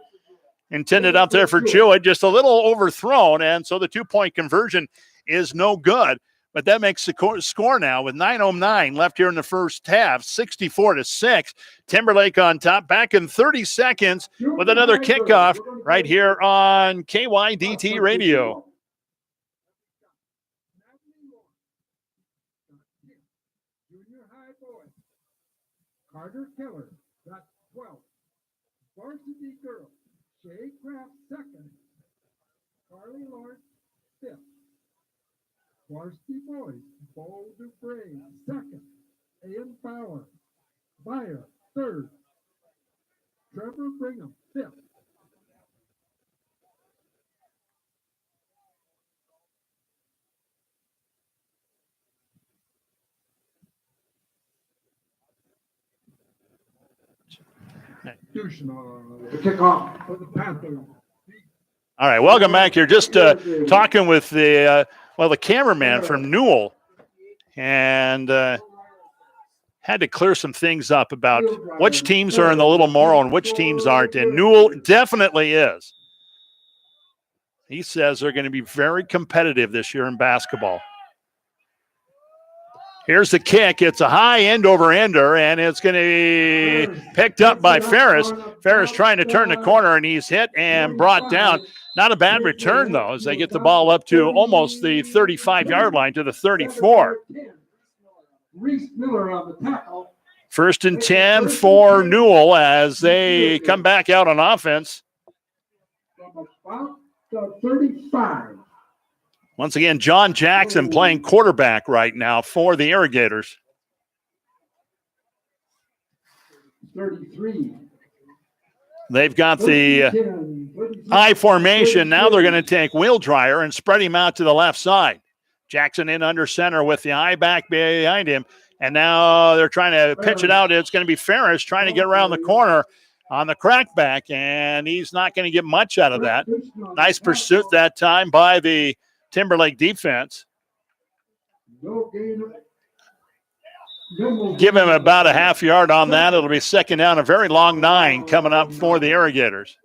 Intended out there for Jewett, just a little overthrown, and so the 2-point conversion is no good. But that makes the score now with 9:09 left here in the first half, 64-6. Timberlake on top, back in 30 seconds with another kickoff right here on KYDT Radio. Junior high boy. Carter Keller got 12. Varsity girl, Shay Kraft second. Carly Lawrence fifth. Varsity boys, Bo Dubray second. Ian Bauer third. Trevor Brigham fifth. The kickoff for the Panthers. All right, welcome back here. Just talking with the cameraman from Newell, and had to clear some things up about which teams are in the Little Morrow and which teams aren't. And Newell definitely is. He says they're going to be very competitive this year in basketball. Here's the kick. It's a high end-over-ender, and it's going to be picked up by Ferris. Ferris trying to turn the corner, and he's hit and brought down. Not a bad return, though, as they get the ball up to almost the 35-yard line to the 34. Reese Miller on the tackle. First and 10 for Newell as they come back out on offense. From about the 35. Once again, John Jackson playing quarterback right now for the Irrigators. 33. They've got the I formation. Now they're going to take Wheel Dryer and spread him out to the left side. Jackson in under center with the I back behind him. And now they're trying to pitch it out. It's going to be Ferris trying to get around the corner on the crackback, and he's not going to get much out of that. Nice pursuit that time by the Timberlake defense. Give him about a half yard on that. It'll be second down, a very long 9 coming up for the Irrigators.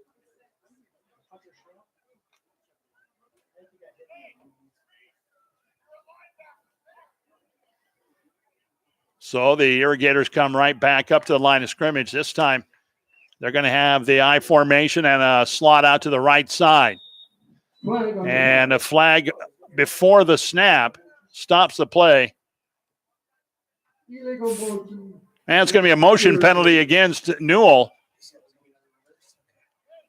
So the Irrigators come right back up to the line of scrimmage. This time they're going to have the I formation and a slot out to the right side. And a flag before the snap stops the play. And it's going to be a motion penalty against Newell.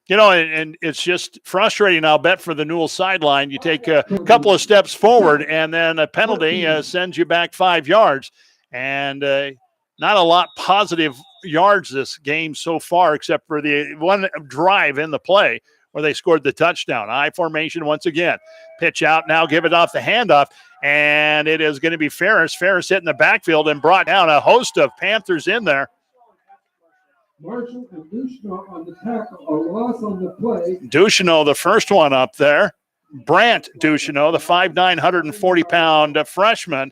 You know, and it's just frustrating, I'll bet, for the Newell sideline. You take a couple of steps forward, and then a penalty sends you back 5 yards. And not a lot positive yards this game so far, except for the one drive in the play where they scored the touchdown. I formation once again. Pitch out now, give it off the handoff, and it is going to be Ferris. Ferris hit in the backfield and brought down a host of Panthers in there. Marshall and Ducheneau on the tackle, a loss on the play. Ducheneau, the first one up there. Brant Ducheneau, the 5'9", 140-pound freshman.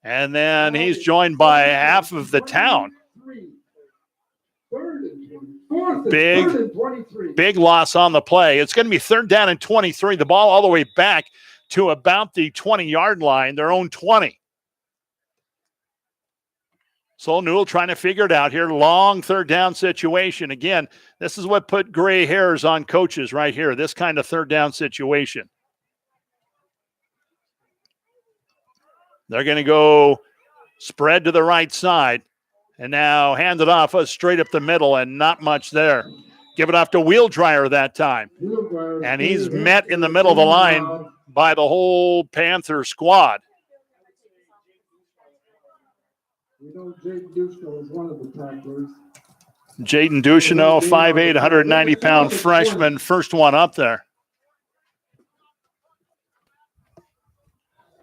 And then he's joined by half of the town. Big loss on the play. It's going to be third down and 23. The ball all the way back to about the 20-yard line, their own 20. So Newell trying to figure it out here. Long third down situation. Again, this is what put gray hairs on coaches right here, this kind of third down situation. They're going to go spread to the right side and now hand it off straight up the middle and not much there. Give it off to Wheel Dryer that time. And he's met in the middle of the line by the whole Panther squad. We know Jaden Ducheneau is one of the tacklers. Jaden Ducheneau, 5'8", 190-pound freshman, first one up there.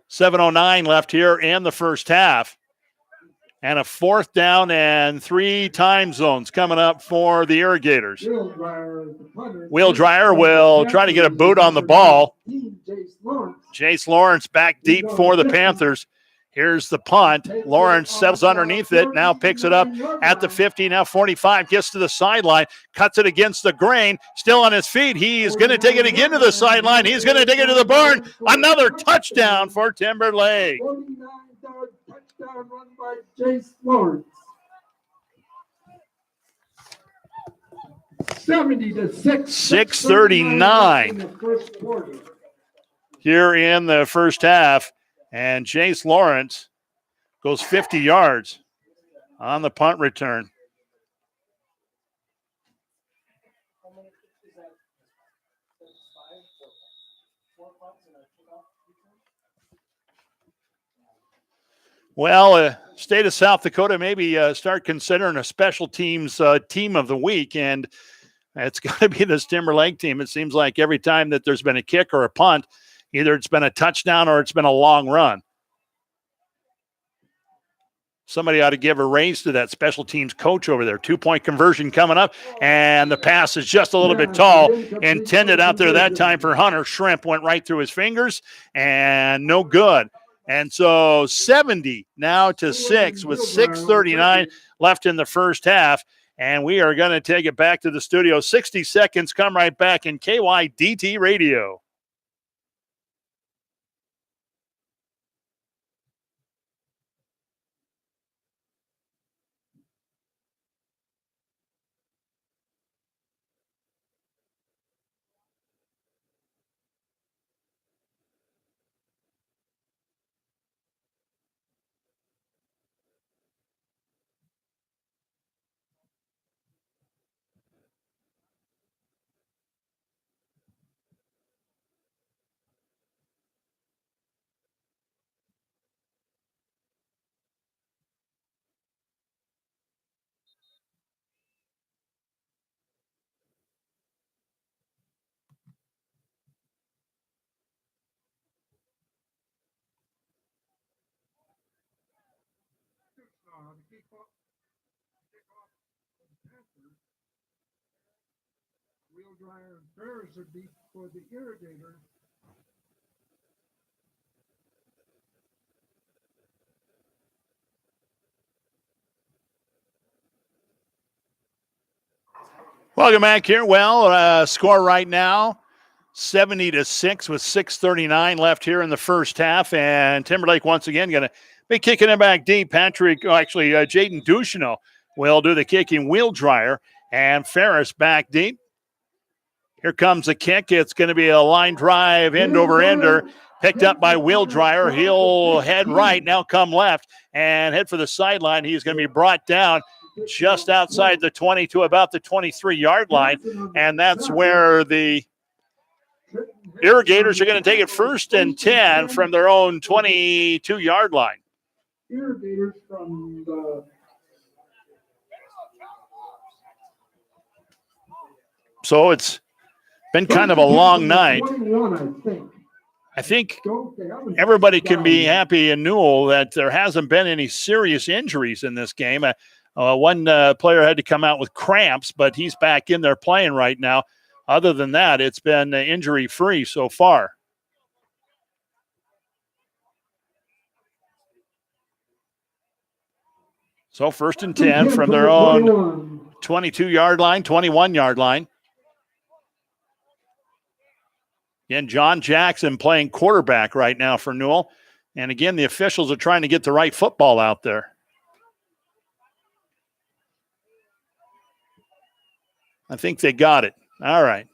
7:09 left here in the first half. And a fourth down and 3 time zones coming up for the Irrigators. Wheel Dryer will try to get a boot on the ball. Jace Lawrence back deep for the Panthers. Here's the punt. Lawrence settles underneath it, now picks it up at the 50, now 45, gets to the sideline, cuts it against the grain, still on his feet. He's going to take it again to the sideline. He's going to take it to the barn. Another touchdown for Timberlake. 49-yard touchdown run by Jace Lawrence. 70-6. 6:39 in the first quarter. Here in the first half. And Jace Lawrence goes 50 yards on the punt return. Well, state of South Dakota maybe start considering a special teams team of the week, and it's got to be this Timberlake team. It seems like every time that there's been a kick or a punt, either it's been a touchdown or it's been a long run. Somebody ought to give a raise to that special teams coach over there. 2-point conversion coming up, and the pass is just a little bit tall. Intended out there that time for Hunter. Shrimp went right through his fingers, and no good. And so 70 now to 6 with 6:39 left in the first half. And we are going to take it back to the studio. 60 seconds, come right back in KYDT Radio. now to keep up. Kick off for the Panthers. Wheel Dryer and Ferris would be for the Irrigators. Welcome back here. Well, score right now, 70-6 with 6:39 left here in the first half. And Timberlake once again going to be kicking it back deep. Jaden Ducheneau will do the kicking. Wheel Dryer and Ferris back deep. Here comes a kick. It's going to be a line drive, end over ender, picked up by Wheel Dryer. He'll head right, now come left, and head for the sideline. He's going to be brought down just outside the 20 to about the 23-yard line, and that's where the Irrigators are going to take it 1st and 10 from their own 22-yard line. Irrigators from the So it's been kind of a long night. 21, I think everybody can be happy in Newell that there hasn't been any serious injuries in this game. One player had to come out with cramps, but he's back in there playing right now. Other than that, it's been injury-free so far. So 1st and 10 from their own 22-yard line, 21-yard line. Again, John Jackson playing quarterback right now for Newell. And again, the officials are trying to get the right football out there. I think they got it. All right.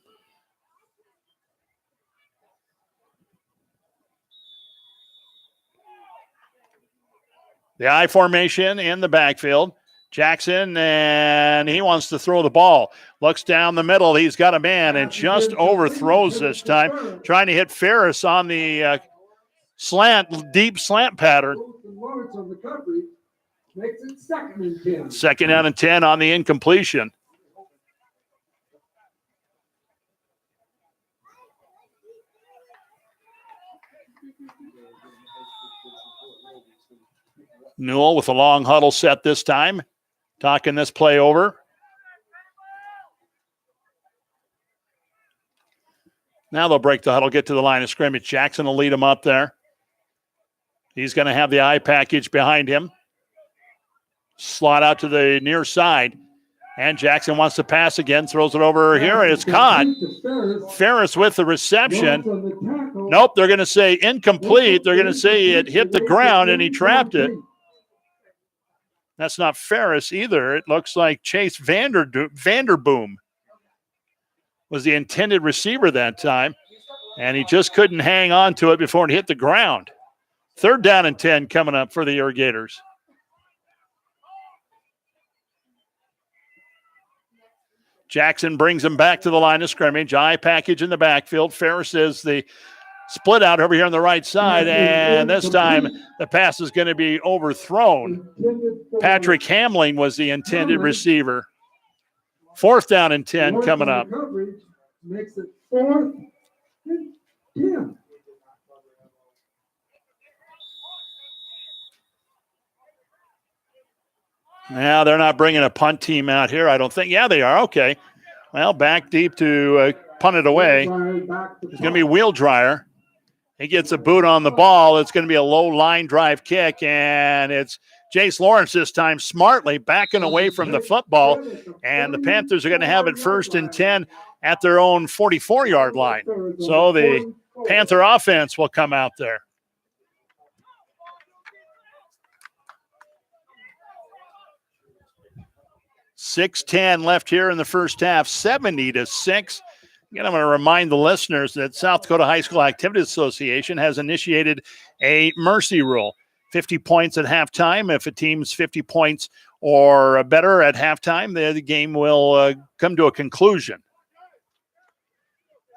The I formation in the backfield. Jackson, and he wants to throw the ball. Looks down the middle. He's got a man and just overthrows this time. Trying to hit Ferris on the deep slant pattern. Makes it 2nd and 10. 2nd down and 10 on the incompletion. Newell with a long huddle set this time. Talking this play over. Now they'll break the huddle, get to the line of scrimmage. Jackson will lead them up there. He's going to have the I package behind him. Slot out to the near side. And Jackson wants to pass again, throws it over here, and it's caught. Ferris with the reception. Nope, they're going to say incomplete. They're going to say it hit the ground and he trapped it. That's not Ferris either. It looks like Chase Vanderboom was the intended receiver that time, and he just couldn't hang on to it before it hit the ground. 3rd down and 10 coming up for the Irrigators. Jackson brings him back to the line of scrimmage. I package in the backfield. Ferris is the split out over here on the right side, and this time the pass is going to be overthrown. Patrick Hamling was the intended receiver. 4th down and 10 coming up. Makes it 4th and 10. Now they're not bringing a punt team out here, I don't think. Yeah, they are. Okay. Well, back deep to punt it away. It's going to be Wheel Dryer. He gets a boot on the ball. It's going to be a low line drive kick, and it's Jace Lawrence this time smartly backing away from the football, and the Panthers are going to have it 1st and 10 at their own 44-yard line. So the Panther offense will come out there. .6:10 left here in the first half, 70-6. Again, I'm going to remind the listeners that South Dakota High School Activities Association has initiated a mercy rule. 50 points at halftime. If a team's 50 points or better at halftime, the game will come to a conclusion.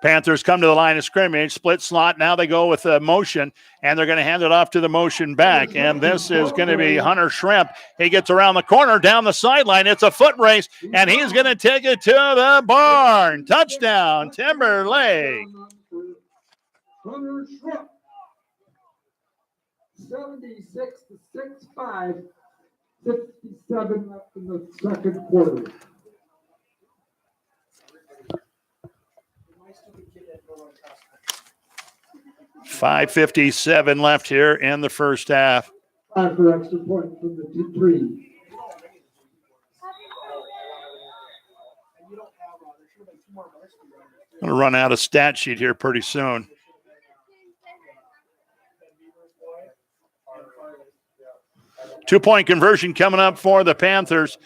Panthers come to the line of scrimmage, split slot. Now they go with a motion, and they're going to hand it off to the motion back. And this is going to be Hunter Shrimp. He gets around the corner, down the sideline. It's a foot race, and he's going to take it to the barn. Touchdown, Timberlake. Hunter Shrimp. 76-6-5. 6:57 left in the second quarter. My stupid kid had no one trust. 5:57 left here in the first half. Time for extra point from the 2-3. And you don't have, there should have been 2 more varsity runners. I'm going to run out of stat sheet here pretty soon. 2-point conversion coming up for the Panthers.